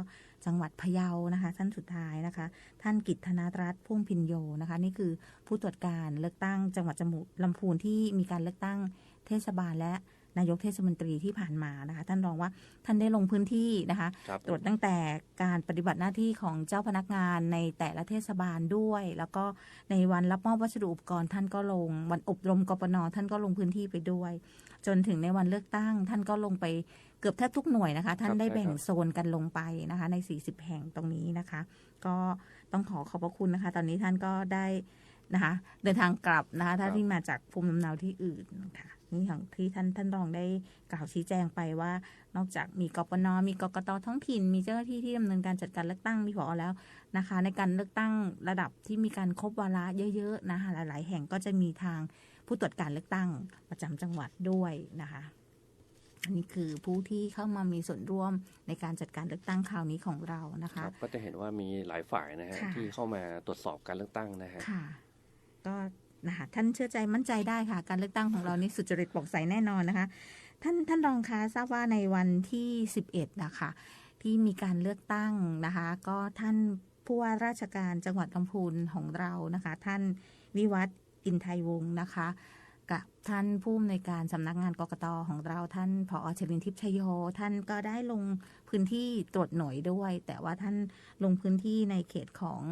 จังหวัดพะเยานะคะท่านสุดท้ายนะคะท่านกิตธนรัตน์พ่วงพินโยนะคะนี่คือผู้ตรวจการเลือกตั้งจังหวัดลำพูนที่มีการเลือกตั้งเทศบาลและ นายกเทศมนตรีที่ผ่านมานะคะท่านรองว่าท่านได้ลงพื้นที่นะคะตรวจตั้งแต่การปฏิบัติหน้าที่ของเจ้าพนักงานในแต่ละเทศบาลด้วยแล้วก็ในวันรับมอบวัสดุอุปกรณ์ท่านก็ลงวันอบรมกปน.ท่านก็ลงพื้นที่ไปด้วยจนถึงในวันเลือกตั้งท่านก็ลงไปเกือบแทบทุกหน่วยนะคะท่านได้แบ่งโซนกันลงไปนะคะใน40แห่งตรงนี้นะคะก็ต้องขอบพระคุณนะคะตอนนี้ท่านก็ได้นะคะเดินทางกลับนะคะถ้าที่มาจากภูมิลำเนาที่อื่นค่ะนี่อย่างที่ท่านรองได้กล่าวชี้แจงไปว่านอกจากมีกปน.มีกกต.ท้องถิ่นมีเจ้าหน้าที่ที่ดำเนินการจัดการเลือกตั้งมีผอ.แล้วนะคะในการเลือกตั้งระดับที่มีการครบวาระเยอะๆนะคะหลายๆแห่งก็จะมีทางผู้ตรวจการเลือกตั้งประจำจังหวัดด้วยนะคะอันนี้คือผู้ที่เข้ามามีส่วนร่วมในการจัดการเลือกตั้งคราวนี้ของเรานะคะก็จะเห็นว่ามีหลายฝ่ายนะฮะที่เข้ามาตรวจสอบการเลือกตั้งนะฮะก็นะคะท่านเชื่อใจมั่นใจได้ค่ะการเลือกตั้งของเรานี่สุจริตโปร่งใสแน่นอนนะคะท่านรองคะทราบว่าในวันที่11นะคะที่มีการเลือกตั้งนะคะก็ท่านผู้ว่าราชการจังหวัดลำพูนของเรานะคะท่านวิวัฒน์อินไทยวงศ์นะคะกับท่านผู้อำนวยการสำนักงานกกต.ของเราท่านผอ.ชลินทิพย์ชโยท่านก็ได้ลงพื้นที่ตรวจหน่วยด้วยแต่ว่าท่านลงพื้นที่ในเขตของ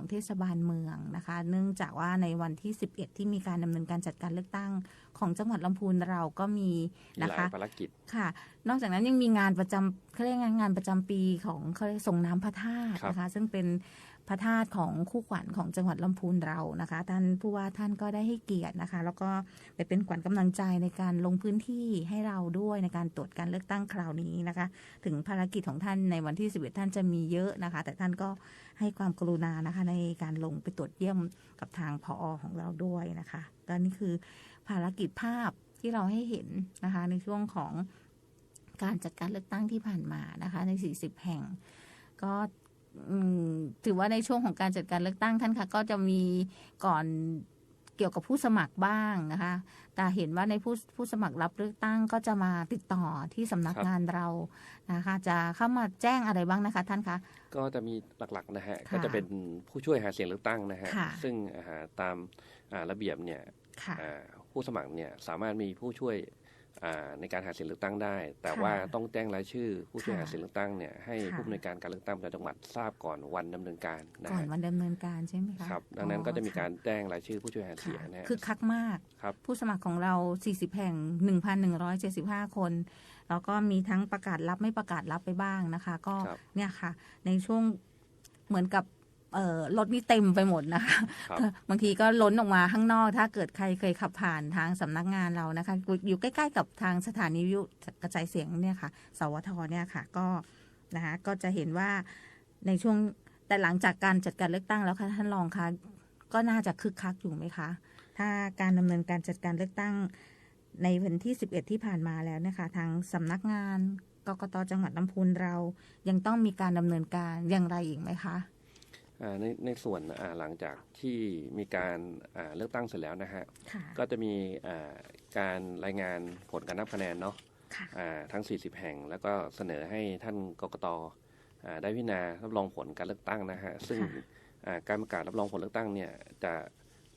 เทศบาลเมืองนะคะเนื่องจากว่าในวันที่11ที่มีการดำเนินการจัดการเลือกตั้งของจังหวัดลำพูนเราก็มีนะคะภารกิจค่ะนอกจากนั้นยังมีงานประจำเขาเรียกงานประจำปีของเขาเรียกส่งน้ำพระธาตุนะคะซึ่งเป็นพระธาตุของคู่ขวัญของจังหวัดลำพูนเรานะคะท่านผู้ว่าท่านก็ได้ให้เกียรตินะคะแล้วก็ไปเป็นขวัญกำลังใจในการลงพื้นที่ให้เราด้วยในการตรวจการเลือกตั้งคราวนี้นะคะถึงภารกิจของท่านในวันที่11ท่านจะมีเยอะนะคะแต่ท่านก็ให้ความกรุณานะคะในการลงไปตรวจเยี่ยมกับทางผอ.ของเราด้วยนะคะก็นี่คือภารกิจภาพที่เราให้เห็นนะคะในช่วงของการจัดการเลือกตั้งที่ผ่านมานะคะใน40แห่งก็ถือว่าในช่วงของการจัดการเลือกตั้งท่านคะก็จะมีก่อนเกี่ยวกับผู้สมัครบ้างนะคะแต่เห็นว่าในผู้สมัครรับเลือกตั้งก็จะมาติดต่อที่สำนักงานเรานะคะจะเข้ามาแจ้งอะไรบ้างนะคะท่านคะก็จะมีหลักๆนะฮะก็จะเป็นผู้ช่วยหาเสียงเลือกตั้งนะฮะซึ่งตามระเบียบเนี่ยผู้สมัครเนี่ยสามารถมีผู้ช่วยในการหาเสียงเลือกตั้งได้แต่ว่าต้องแจ้งรายชื่อผู้ช่วยหาเสียงเลือกตั้งเนี่ยให้ผู้อำนวยการการเลือกตั้งประจำจังหวัดทราบก่อนวันดำเนินการก่อนวันดำเนินการใช่ไหมคะครับดังนั้นก็จะมีการแจ้งรายชื่อผู้ช่วยหาเสียงนะคือคักมากผู้สมัครของเรา40แห่ง 1,175 คนแล้วก็มีทั้งประกาศรับไม่ประกาศรับไปบ้างนะคะก็เนี่ยค่ะในช่วงเหมือนกับรถนี่เต็มไปหมดนะคะบางทีก็ล้นออกมาข้างนอกถ้าเกิดใครเคยขับผ่านทางสำนักงานเรานะคะอยู่ใกล้ๆกับทางสถานีวิทยุกระจายเสียงเนี่ยค่ะสวทเนี่ยค่ะก็นะคะก็จะเห็นว่าในช่วงแต่หลังจากการจัดการเลือกตั้งแล้วค่ะท่านรองคะก็น่าจะคึกคักอยู่ไหมคะถ้าการดำเนินการจัดการเลือกตั้งในวันที่11ที่ผ่านมาแล้วนะคะทางสำนักงานกกต.จังหวัดลำพูนเรายังต้องมีการดำเนินการอย่างไรอีกไหมคะในส่วนหลังจากที่มีการเลือกตั้งเสร็จแล้วนะฮะก็จะมีการรายงานผลการนับคะแนนเนาะทั้ง40แห่งแล้วก็เสนอให้ท่านกกต.ได้พิจารณารับรองผลการเลือกตั้งนะฮะซึ่งการประกาศรับรองผลเลือกตั้งเนี่ยจะ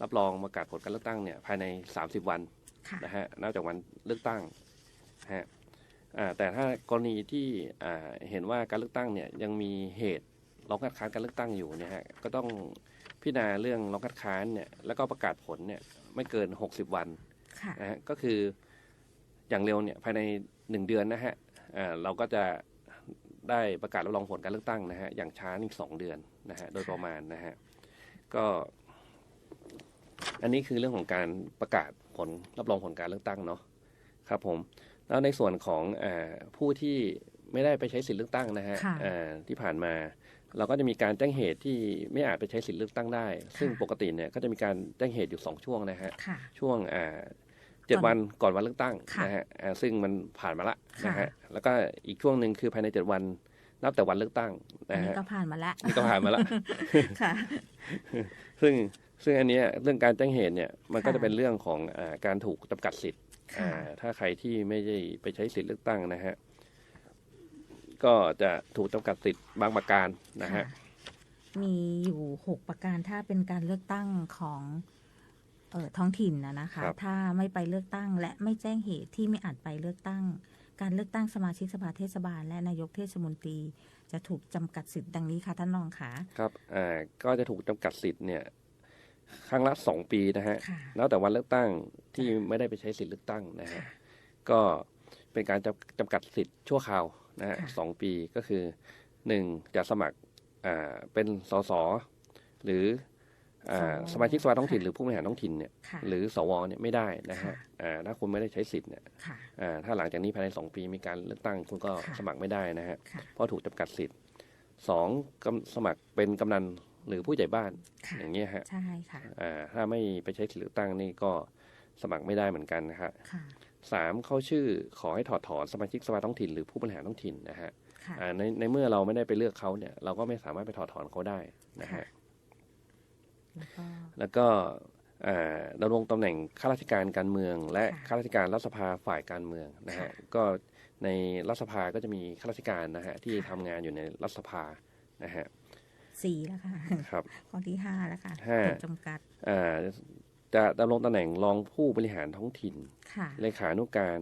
รับรองประกาศผลการเลือกตั้งเนี่ยภายใน30วันนะฮะนับจากวันเลือกตั้งฮะแต่ถ้ากรณีที่เห็นว่าการเลือกตั้งเนี่ยยังมีเหตุร้องคัดค้านการเลือกตั้งอยู่เนี่ยฮะก็ต้องพิจารณาเรื่องร้องคัดค้านเนี่ยแล้วก็ประกาศผลเนี่ยไม่เกิน60วันนะฮะก็คืออย่างเร็วเนี่ยภายใน1เดือนนะฮะเราก็จะได้ประกาศรับรองผลการเลือกตั้งนะฮะอย่างช้าอีก2เดือนนะฮะโดยประมาณนะฮะก็อันนี้คือเรื่องของการประกาศผลรับรองผลการเลือกตั้งเนาะครับผมแล้วในส่วนของผู้ที่ไม่ได้ไปใช้สิทธิเลือกตั้งนะฮะที่ผ่านมาเราก็จะมีการแจ้งเหตุที่ไม่อาจไปใช้สิทธิเลือกตั้งได้ซึ่งปกติเนี่ยก็จะมีการแจ้งเหตุอยู่2ช่วงนะฮะช่วง7วันก่อนวันเลือกตั้งนะฮะซึ่งมันผ่านมาละนะฮะแล้วก็อีกช่วงหนึ่งคือภายใน7วันนับแต่วันเลือกตั้งนะฮะนี่ก็ผ่านมาแล้วนี่ก็ผ่านมาละค่ะซึ่งอันนี้เรื่องการแจ้งเหตุเนี่ยมันก็จะเป็นเรื่องของการถูกจำกัดสิทธิ์ถ้าใครที่ไม่ได้ไปใช้สิทธิเลือกตั้งนะฮะก็จะถูกจำกัดสิทธิ์บางประการนะฮะมีอยู่6ประการถ้าเป็นการเลือกตั้งของ ท้องถิ่นนะคะถ้าไม่ไปเลือกตั้งและไม่แจ้งเหตุที่ไม่อาจไปเลือกตั้งการเลือกตั้งสมาชิกสภาเทศบาลและนายกเทศมนตรีจะถูกจำกัดสิทธิ์ดังนี้ค่ะท่านรองค่ะครับก็จะถูกจำกัดสิทธิ์เนี่ยครั้งละ2 ปีนะฮะแล้วแต่วันเลือกตั้งที่ไม่ได้ไปใช้สิทธิ์เลือกตั้งนะฮะก็เป็นการจำกัดสิทธิ์ชั่วคราวนะฮะ2 ปีก็คือ1จะสมัครเป็นสสหรือสมาชิกสภาท้องถิ่นหรือผู้บริหารท้องถิ่นเนี่ยหรือสวเนี่ยไม่ได้นะฮะถ้าคุณไม่ได้ใช้สิทธิ์เนี่ยถ้าหลังจากนี้ภายใน2 ปีมีการเลือกตั้งคุณก็สมัครไม่ได้นะฮะเพราะถูกจำกัดสิทธิ์2สมัครเป็นกำนันหรือผู้ใหญ่บ้านอย่างเงี้ยฮะใช่ค่ะถ้าไม่ไปใช้สิทธิ์เลือกตั้งนี่ก็สมัครไม่ได้เหมือนกันนะฮะ3เข้าชื่อขอให้ถอดถอนสมาชิกสภาท้องถิ่นหรือผู้บริหารท้องถิ่นนะฮะในเมื่อเราไม่ได้ไปเลือกเขาเนี่ยเราก็ไม่สามารถไปถอดถอนเขาได้นะฮะแล้วก็ดำรงตำแหน่งข้าราชการการเมืองและข้าราชการรัฐสภาฝ่ายการเมืองนะฮะก็ในรัฐสภาก็จะมีข้าราชการนะฮะที่ทำงานอยู่ในรัฐสภานะฮะ4แล้วค่ะครับข้อที่5แล้วค่ะจำกัดจะดำรงตำแหน่งรองผู้บริหารท้องถิ่นเลขานุการ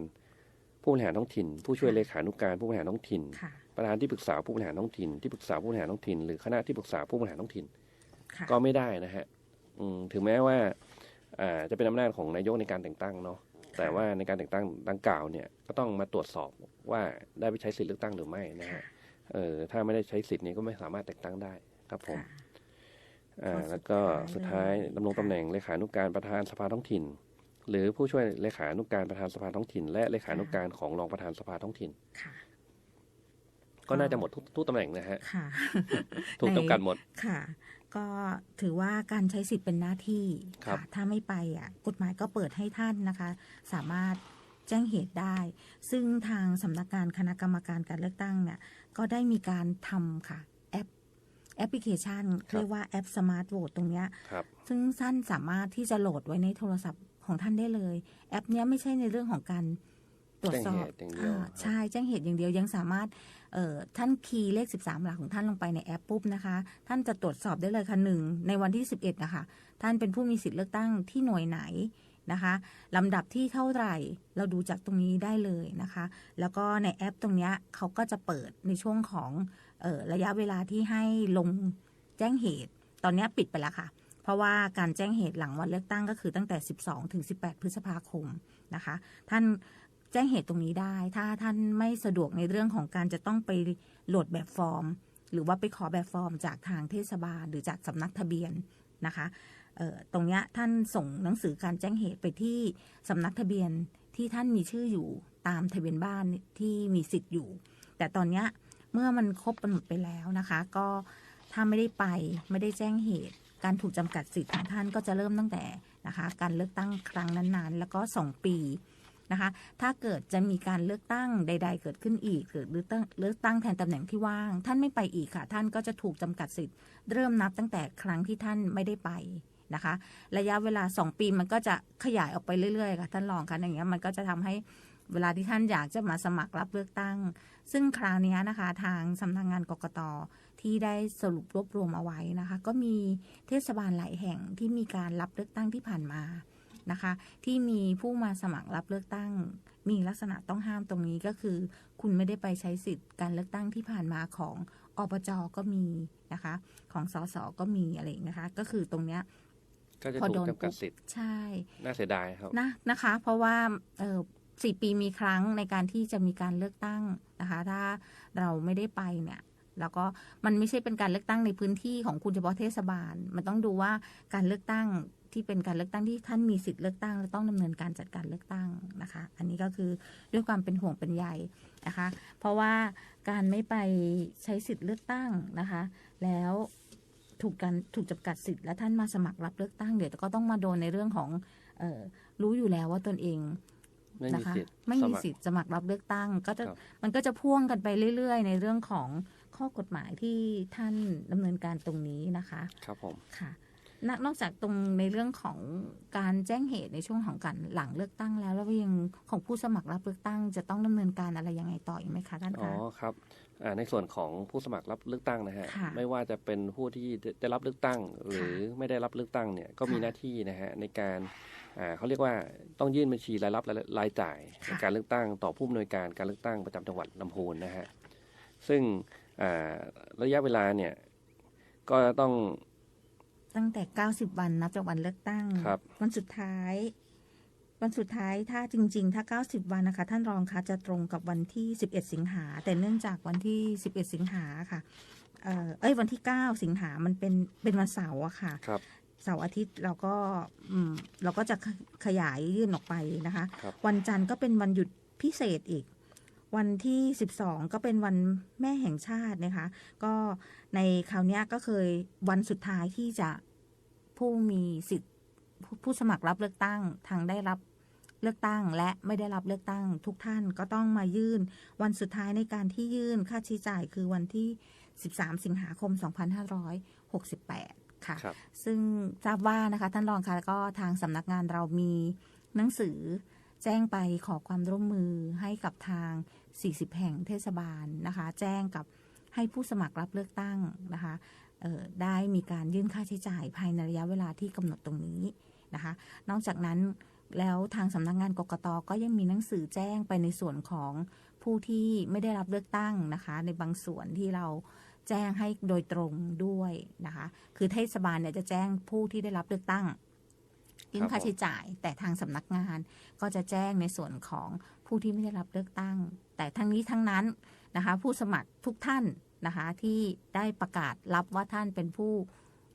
ผู้บริหารท้องถิ่นผู้ช่วยเลขานุการผู้บริหารท้องถิ่นประธานที่ปรึกษาผู้บริหารท้องถิ่นที่ปรึกษาผู้บริหารท้องถิ่นหรือคณะที่ปรึกษาผู้บริหารท้องถิ่นก็ไม่ได้นะฮะถึงแม้ว่าจะเป็นอำนาจของนายกในการแต่งตั้งเนาะแต่ว่าในการแต่งตั้งดังกล่าวเนี่ยก็ต้องมาตรวจสอบว่าได้ไปใช้สิทธิเลือกตั้งหรือไม่นะฮะถ้าไม่ได้ใช้สิทธิ์นี้ก็ไม่สามารถแต่งตั้งได้ครับผมแล้วก็สุดท้ายดำรงตำแหน่งเลขานุการประธานสภาท้องถิ่นหรือผู้ช่วยเลขานุการประธานสภาท้องถิ่นและเลขานุการของรองประธานสภาท้องถิ่นก็น่าจะหมดทุกตำแหน่งนะฮะถูกจำกัดหมดค่ะก็ถือว่าการใช้สิทธิ์เป็นหน้าที่ถ้าไม่ไปกฎหมายก็เปิดให้ท่านนะคะสามารถแจ้งเหตุได้ซึ่งทางสำนักงานคณะกรรมการการเลือกตั้งเนี่ยก็ได้มีการทำค่ะแอปพลิเคชันเรียกว่าแอปสมาร์ทโหวตตรงเนี้ยซึ่งท่านสามารถที่จะโหลดไว้ในโทรศัพท์ของท่านได้เลยแอปเนี้ยไม่ใช่ในเรื่องของการตรวจสอบใช่แจ้งเหตุอย่างเดียวยังสามารถท่านคีย์เลข13 หลักของท่านลงไปในแอปปุ๊บนะคะท่านจะตรวจสอบได้เลยค่ะ1ในวันที่11นะคะท่านเป็นผู้มีสิทธิ์เลือกตั้งที่หน่วยไหนนะคะลำดับที่เท่าไหร่เราดูจากตรงนี้ได้เลยนะคะแล้วก็ในแอปตรงนี้เขาก็จะเปิดในช่วงของระยะเวลาที่ให้ลงแจ้งเหตุตอนนี้ปิดไปแล้วค่ะเพราะว่าการแจ้งเหตุหลังวันเลือกตั้งก็คือตั้งแต่12 ถึง 18 พฤษภาคมนะคะท่านแจ้งเหตุตรงนี้ได้ถ้าท่านไม่สะดวกในเรื่องของการจะต้องไปโหลดแบบฟอร์มหรือว่าไปขอแบบฟอร์มจากทางเทศบาลหรือจากสำนักทะเบียนนะคะตรงนี้ท่านส่งหนังสือการแจ้งเหตุไปที่สำนักทะเบียนที่ท่านมีชื่ออยู่ตามทะเบียนบ้านที่มีสิทธิ์อยู่แต่ตอนนี้เมื่อมันครบกำหนดไปแล้วนะคะก็ถ้าไม่ได้ไปไม่ได้แจ้งเหตุการถูกจำกัดสิทธิ์ของท่านก็จะเริ่มตั้งแต่นะคะการเลือกตั้งครั้งนั้นๆแล้วก็2 ปีนะคะถ้าเกิดจะมีการเลือกตั้งใดๆเกิดขึ้นอีกหรือเลือกตั้งแทนตำแหน่งที่ว่างท่านไม่ไปอีกค่ะท่านก็จะถูกจำกัดสิทธิ์เริ่มนับตั้งแต่ครั้งที่ท่านไม่ได้ไปนะคะระยะเวลา2 ปีมันก็จะขยายออกไปเรื่อยๆค่ะท่านรองคะอย่างเงี้ยมันก็จะทำให้เวลาที่ท่านอยากจะมาสมัครรับเลือกตั้งซึ่งคราวนี้นะคะทางสำนักงานกกต.ที่ได้สรุปรวบรวมเอาไว้นะคะก็มีเทศบาลหลายแห่งที่มีการรับเลือกตั้งที่ผ่านมานะคะที่มีผู้มาสมัครรับเลือกตั้งมีลักษณะต้องห้ามตรงนี้ก็คือคุณไม่ได้ไปใช้สิทธิ์การเลือกตั้งที่ผ่านมาของอบจ.ก็มีนะคะของสส.ก็มีอะไรนะคะก็คือตรงเนี้ยก็จะถูกจำกัดสิทธิ์ใช่น่าเสียดายครับนะคะเพราะว่า4 ปีมีครั้งในการที่จะมีการเลือกตั้งนะคะถ้าเราไม่ได้ไปเนี่ยแล้วก็มันไม่ใช่เป็นการเลือกตั้งในพื้นที่ของคุณเฉพาะเทศบาลมันต้องดูว่าการเลือกตั้งที่เป็นการเลือกตั้งที่ท่านมีสิทธิ์เลือกตั้งและต้องดำเนินการจัดการเลือกตั้งนะคะอันนี้ก็คือด้วยความเป็นห่วงเป็นใยนะคะเพราะว่าการไม่ไปใช้สิทธิ์เลือกตั้งนะคะแล้วถูกจำกัดสิทธิ์และท่านมาสมัครรับเลือกตั้งเดี๋ยวก็ต้องมาโดนในเรื่องของรู้อยู่แล้วว่าตนเองนะคะไม่มีสิทธิ์สมัครรับเลือกตั้งมันก็จะพ่วงกันไปเรื่อยๆในเรื่องของข้อกฎหมายที่ท่านดำเนินการตรงนี้นะคะครับผมค่ะ นอกจากตรงในเรื่องของการแจ้งเหตุในช่วงของการหลังเลือกตั้งแล้วยังของผู้สมัครรับเลือกตั้งจะต้องดำเนินการอะไรยังไงต่ออีกไหมคะท่านคะครับในส่วนของผู้สมัครรับเลือกตั้งนะฮะไม่ว่าจะเป็นผู้ที่ได้รับเลือกตั้งหรือไม่ได้รับเลือกตั้งเนี่ยก็มีหน้าที่นะฮะในการเขาเรียกว่าต้องยื่นบัญชีรายรับรายจ่ายในการเลือกตั้งต่อผู้อำนวยการการเลือกตั้งประจำจังหวัดลำพูนนะฮะซึ่งระยะเวลาเนี่ยก็ต้องตั้งแต่90วันนับจากวันเลือกตั้งวันสุดท้ายถ้าจริงๆถ้า90วันนะคะท่านรองคะจะตรงกับวันที่11สิงหาแต่เนื่องจากวันที่11สิงหาค่ะวันที่9สิงหามันเป็นวันเสาร์อะค่ะเสาร์อาทิตย์เราก็จะขยายยื่นออกไปนะคะวันจันทร์ก็เป็นวันหยุดพิเศษอีกวันที่12ก็เป็นวันแม่แห่งชาตินะคะก็ในคราวนี้ก็เคยวันสุดท้ายที่จะผู้มีสิทธิ์ผู้สมัครรับเลือกตั้งทางได้รับเลือกตั้งและไม่ได้รับเลือกตั้งทุกท่านก็ต้องมายื่นวันสุดท้ายในการที่ยื่นค่าใช้จ่ายคือวันที่13สิงหาคม2568ค่ะซึ่งทราบว่านะคะท่านรองคะก็ทางสำนักงานเรามีหนังสือแจ้งไปขอความร่วมมือให้กับทาง40แห่งเทศบาลนะคะแจ้งกับให้ผู้สมัครรับเลือกตั้งนะคะได้มีการยื่นค่าใช้จ่ายภายในระยะเวลาที่กำหนดตรงนี้นะคะนอกจากนั้นแล้วทางสำนักงานกกต.ก็ยังมีหนังสือแจ้งไปในส่วนของผู้ที่ไม่ได้รับเลือกตั้งนะคะในบางส่วนที่เราแจ้งให้โดยตรงด้วยนะคะคือเทศบาลเนี่ยจะแจ้งผู้ที่ได้รับเลือกตั้งยื่นค่าใช้จ่ายแต่ทางสำนักงานก็จะแจ้งในส่วนของผู้ที่ไม่ได้รับเลือกตั้งแต่ทั้งนี้ทั้งนั้นนะคะผู้สมัครทุกท่านนะคะที่ได้ประกาศรับว่าท่านเป็นผู้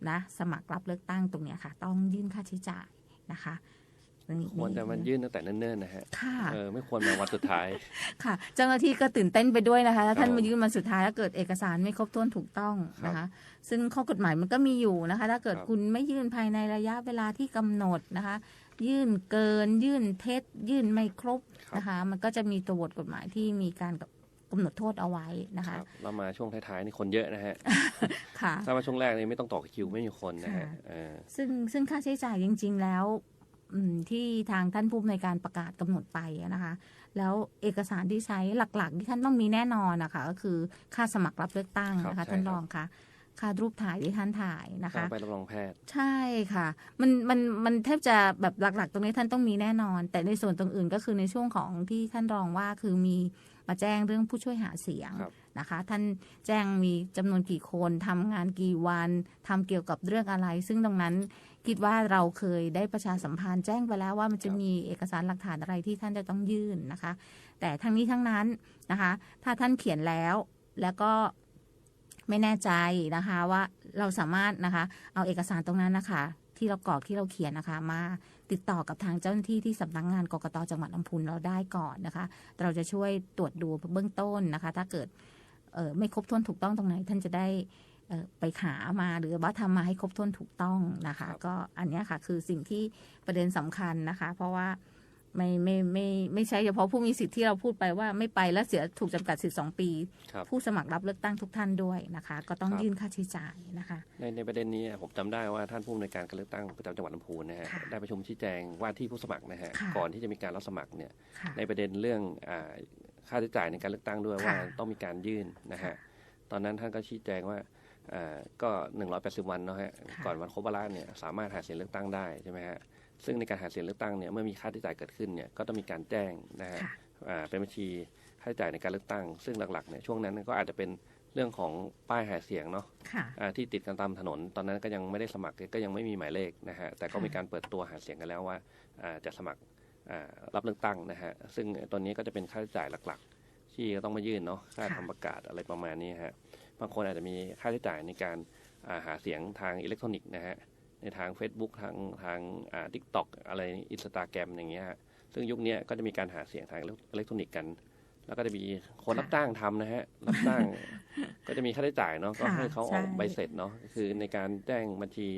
นะสมัครรับเลือกตั้งตรงนี้ค่ะต้องยื่นค่าใช้จ่ายนะคะควรจะมันยื่นตั้งแต่เนิ่นๆนะฮะไม่ควรมาวันสุดท้ายค่ะเจ้าหน้าที่ก็ตื่นเต้นไปด้วยนะคะถ้าท่านมายื่นวันสุดท้ายแล้วเกิดเอกสารไม่ครบถ้วนถูกต้องนะคะซึ่งข้อกฎหมายมันก็มีอยู่นะคะถ้าเกิดคุณไม่ยื่นภายในระยะเวลาที่กำหนดนะคะยื่นเกินยื่นเท็จยื่นไม่ครบนะคะมันก็จะมีตัวบทกฎหมายที่มีการกำหนดโทษเอาไว้นะคะเรามาช่วงท้ายๆนี่คนเยอะนะฮะค่ะถ้ามาช่วงแรกนี่ไม่ต้องต่อคิวไม่มีคนนะฮะซึ่งค่าใช้จ่ายจริงๆแล้วที่ทางท่านผู้อำนวยการประกาศกำหนดไปนะคะแล้วเอกสารที่ใช้หลักๆที่ท่านต้องมีแน่นอนนะคะก็คือค่าสมัครรับเลือกตั้งนะคะท่านรองคะค่ารูปถ่ายที่ท่านถ่ายนะคะไปรับรองแพทย์ใช่ค่ะมันแทบจะแบบหลักๆตรงนี้ท่านต้องมีแน่นอนแต่ในส่วนตรงอื่นก็คือในช่วงของที่ท่านรองว่าคือมีมาแจ้งเรื่องผู้ช่วยหาเสียงนะคะท่านแจ้งมีจำนวนกี่คนทำงานกี่วันทำเกี่ยวกับเรื่องอะไรซึ่งตรงนั้นคิดว่าเราเคยได้ประชาสัมพันธ์แจ้งไปแล้วว่ามันจะมีเอกสารหลักฐานอะไรที่ท่านจะต้องยื่นนะคะแต่ทั้งนี้ทั้งนั้นนะคะถ้าท่านเขียนแล้วก็ไม่แน่ใจนะคะว่าเราสามารถนะคะเอาเอกสารตรงนั้นนะคะที่เรากรอกที่เราเขียนนะคะมาติดต่อกับทางเจ้าหน้าที่ที่สำนักงานกกต.จังหวัดลำพูนเราได้ก่อนนะคะเราจะช่วยตรวจดูเบื้องต้นนะคะถ้าเกิดไม่ครบถ้วนถูกต้องตรงไหนท่านจะได้ไปหามาหรือว่าทำมาให้ครบถ้วนถูกต้องนะคะก็อันนี้ค่ะคือสิ่งที่ประเด็นสำคัญนะคะเพราะว่าไม่ใช่เฉพาะผู้มีสิทธิ์ที่เราพูดไปว่าไม่ไปแล้วเสียถูกจำกัดสิทธิ์2 ปีผู้สมัครรับเลือกตั้งทุกท่านด้วยนะคะก็ต้องยื่นค่าใช้จ่ายนะคะในประเด็นนี้ผมจำได้ว่าท่านผู้อำนวยการการเลือกตั้งประจำจังหวัดลำพูนนะฮะได้ประชุมชี้แจงว่าที่ผู้สมัครนะฮะก่อนที่จะมีการรับสมัครเนี่ยในประเด็นเรื่องค่าใช้จ่ายในการเลือกตั้งด้วยว่าต้องมีการยื่นนะฮะตอนนั้นท่านก็ชี้แจงว่าก็180วันเนาะฮะก่อนวันครบวาระเนี่ยสามารถหาเสียงเลือกตั้งได้ใช่ไหมฮะซึ่งในการหาเสียงเลือกตั้งเนี่ยเมื่อมีค่าใช้จ่ายเกิดขึ้นเนี่ยก็ต้องมีการแจ้งนะฮะเป็นบัญชีค่าใช้จ่ายในการเลือกตั้งซึ่งหลักๆเนี่ยช่วงนั้นก็อาจจะเป็นเรื่องของป้ายหาเสียงเนาะที่ติดกันตามถนนตอนนั้นก็ยังไม่ได้สมัครก็ยังไม่มีหมายเลขนะฮะแต่ก็มีการเปิดตัวหาเสียงกันแล้วว่าจะสมัครรับเลือกตั้งนะฮะซึ่งตอนนี้ก็จะเป็นค่าใช้จ่ายหลักๆที่ต้องมายื่นเนาะค่าทำประกาศอะไรประมาณนี้ฮะบางคนอาจจะมีค่าใช้จ่ายในการหาเสียงทางอิเล็กทรอนิกส์นะฮะในทาง Facebook ทางTikTok อะไร Instagram อย่างเงี้ยซึ่งยุคนี้ก็จะมีการหาเสียงทางอิเล็กทรอนิกส์กันแล้วก็จะมีคนรับจ้างทำนะฮะรับจ้าง ก็จะมีค่าใช้จ่ายเนาะก็ให้เขาออกใบเสร็จเนาะคือในการแจ้งบัญชี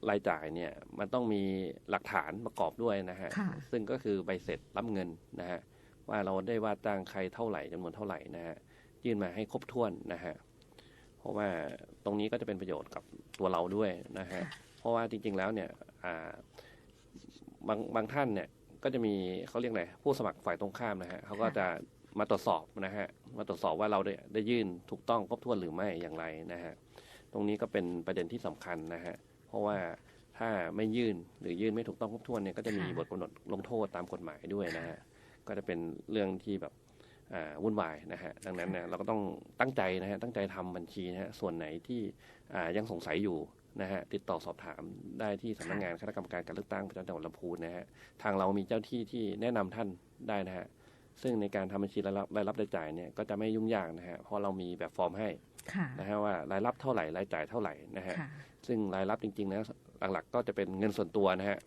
รายจ่ายเนี่ยมันต้องมีหลักฐานประกอบด้วยนะฮะซึ่งก็คือใบเสร็จรับเงินนะฮะว่าเราได้ว่าจ้างใครเท่าไหร่จำนวนเท่าไหร่นะฮะยื่นมาให้ครบถ้วนนะฮะเพราะว่าตรงนี้ก็จะเป็นประโยชน์กับตัวเราด้วยนะฮะ เพราะว่าจริงๆแล้วเนี่ยบางท่านเนี่ยก็จะมีเขาเรียกอะไรผู้สมัครฝ่ายตรงข้ามนะฮะเขาก็จะมาตรวจสอบนะฮะมาตรวจสอบว่าเราได้ยื่นถูกต้องครบถ้วนหรือไม่อย่างไรนะฮะตรงนี้ก็เป็นประเด็นที่สำคัญนะฮะเพราะว่าถ้าไม่ยื่นหรือยื่นไม่ถูกต้องครบถ้วนเนี่ยก็จะมีบทกำหนดลงโทษตามกฎหมายด้วยนะฮะก็จะเป็นเรื่องที่แบบวุ่นวายนะฮะดังนั้นเนี่ยเราก็ต้องตั้งใจนะฮะตั้งใจทำบัญชีนะฮะส่วนไหนที่ยังสงสัยอยู่นะฮะติดต่อสอบถามได้ที่สำนักงานคณะกรรมการการเลือกตั้งประจำจังหวัดลำพูนนะฮะทางเรามีเจ้าที่ที่แนะนำท่านได้นะฮะซึ่งในการทำบัญชีรายรับรายจ่ายเนี่ยก็จะไม่ยุ่งยากนะฮะเพราะเรามีแบบฟอร์มให้นะฮะว่ารายรับเท่าไหร่รายจ่ายเท่าไหร่นะฮะซึ่งรายรับจริงๆนะหลักๆก็จะเป็นเงินส่วนตัวนะฮะ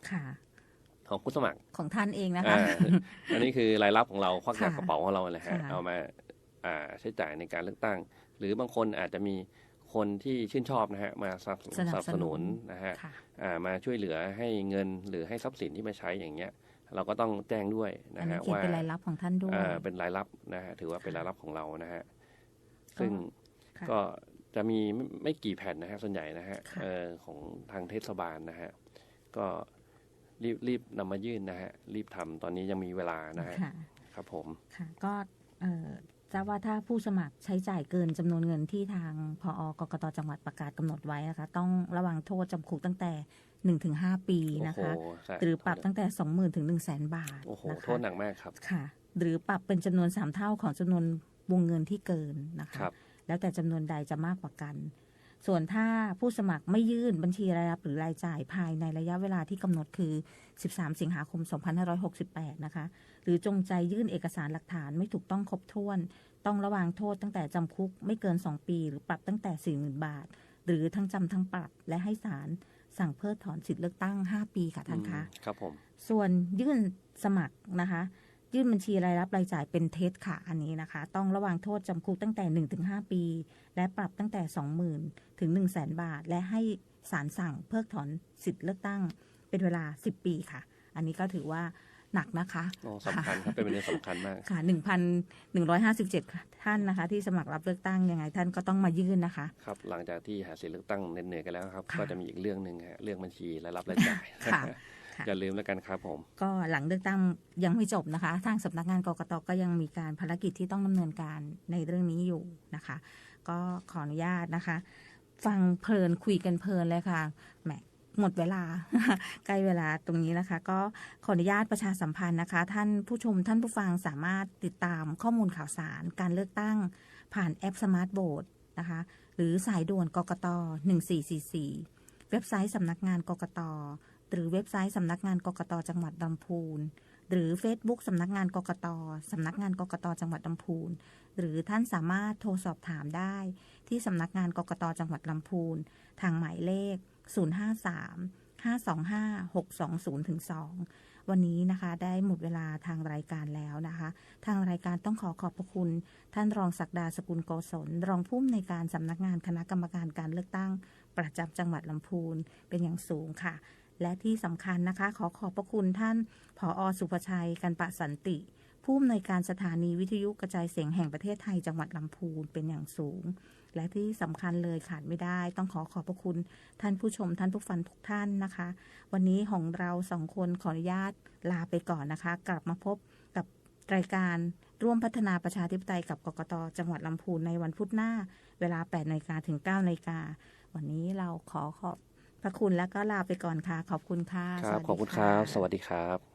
ของผู้สมัครของท่านเองนะคะอันนี้คือรายรับของเราควักจากกระเป๋าของเราเลยฮะเอามาใช้จ่ายในการเลือกตั้งหรือบางคนอาจจะมีคนที่ชื่นชอบนะฮะมาสนับสนุนนะฮะมาช่วยเหลือให้เงินหรือให้ทรัพย์สินที่มาใช้อย่างเงี้ยเราก็ต้องแจ้งด้วยนะฮะว่าเป็นรายรับของท่านด้วยเป็นรายรับนะฮะถือว่าเป็นรายรับของเรานะฮะซึ่งก็จะมีไม่กี่แผ่นนะฮะส่วนใหญ่นะฮะของทางเทศบาลนะฮะก็รีบนำมายื่นนะฮะรีบทำตอนนี้ยังมีเวลานะฮะครับผมก็ทราบว่าถ้าผู้สมัครใช้จ่ายเกินจำนวนเงินที่ทางผกกต.จังหวัดประกาศกำหนดไว้นะคะต้องระวังโทษจำคุกตั้งแต่ 1-5 ปีนะคะหรือปรับตั้งแต่ 20,000 ถึง 100,000 บาทนะคะโทษหนักมากครับค่ะหรือปรับเป็นจำนวน3 เท่าของจำนวนวงเงินที่เกินนะคะแล้วแต่จำนวนใดจะมากกว่ากันส่วนถ้าผู้สมัครไม่ยื่นบัญชีรายรับหรือรายจ่ายภายในระยะเวลาที่กำหนดคือ13 สิงหาคม 2568นะคะหรือจงใจยื่นเอกสารหลักฐานไม่ถูกต้องครบถ้วนต้องระวางโทษตั้งแต่จำคุกไม่เกิน2 ปีหรือปรับตั้งแต่ 40,000 บาทหรือทั้งจำทั้งปรับและให้ศาลสั่งเพิกถอนสิทธิเลือกตั้ง5 ปีค่ะท่านคะครับผมส่วนยื่นสมัครนะคะยื่นบัญชีรายรับรายจ่ายเป็นเท็จค่ะอันนี้นะคะต้องระวางโทษจำคุกตั้งแต่ 1-5 ปีและปรับตั้งแต่ 20,000 ถึง 100,000 บาทและให้ศาลสั่งเพิกถอนสิทธิเลือกตั้งเป็นเวลา10 ปีค่ะอันนี้ก็ถือว่าหนักนะคะสำคัญครับเป็นประเด็นสำคัญมากค่ะ 1,157 ท่านนะคะที่สมัครรับเลือกตั้งยังไงท่านก็ต้องมายื่นนะคะครับหลังจากที่หาเสียงเลือกตั้งเหนื่อยกันแล้วครับก็จะมีอีกเรื่องนึงฮะเรื่องบัญชีรายรับรายจ่ายอย่าลืมแล้วกันครับผมก็หลังเลือกตั้งยังไม่จบนะคะทางสำนักงานกกต.ก็ยังมีการภารกิจที่ต้องดำเนินการในเรื่องนี้อยู่นะคะก็ขออนุญาตนะคะฟังเพลินคุยกันเพลินเลยค่ะแหมหมดเวลา ใกล้เวลาตรงนี้นะคะก็ขออนุญาตประชาสัมพันธ์นะคะท่านผู้ชมท่านผู้ฟังสามารถติดตามข้อมูลข่าวสารการเลือกตั้งผ่านแอปสมาร์ทโหวตนะคะหรือสายด่วนกกต1444เว็บไซต์สำนักงานกกตหรือเว็บไซต์สำนักงานกกตจังหวัดลำพูนหรือ Facebook สำนักงานกกตสำนักงานกกตจังหวัดลำพูนหรือท่านสามารถโทรสอบถามได้ที่สำนักงานกกตจังหวัดลำพูนทางหมายเลข053-525-620-2วันนี้นะคะได้หมดเวลาทางรายการแล้วนะคะทางรายการต้องขอบพระคุณท่านรองศักดาสกุลโกศลรองผู้อำนวยการสำนักงานคณะกรรมการการเลือกตั้งประจำจังหวัดลำพูนเป็นอย่างสูงค่ะและที่สำคัญนะคะขอบพระคุณท่านผอ.สุภชัยกันปะสันติผู้อำนวยการสถานีวิทยุกระจายเสียงแห่งประเทศไทยจังหวัดลำพูนเป็นอย่างสูงและที่สำคัญเลยขาดไม่ได้ต้องขอบพระคุณท่านผู้ชมท่านผู้ฟังทุกท่านนะคะวันนี้ของเรา2 คนขออนุญาตลาไปก่อนนะคะกลับมาพบกับรายการร่วมพัฒนาประชาธิปไตยกับกกต.จังหวัดลำพูนในวันพุธหน้าเวลา 8:00 น. ถึง 9:00 น. วันนี้เราขอบพระคุณแล้วก็ลาไปก่อนค่ะขอบคุณค่ะครับขอบคุณครับสวัสดีครับ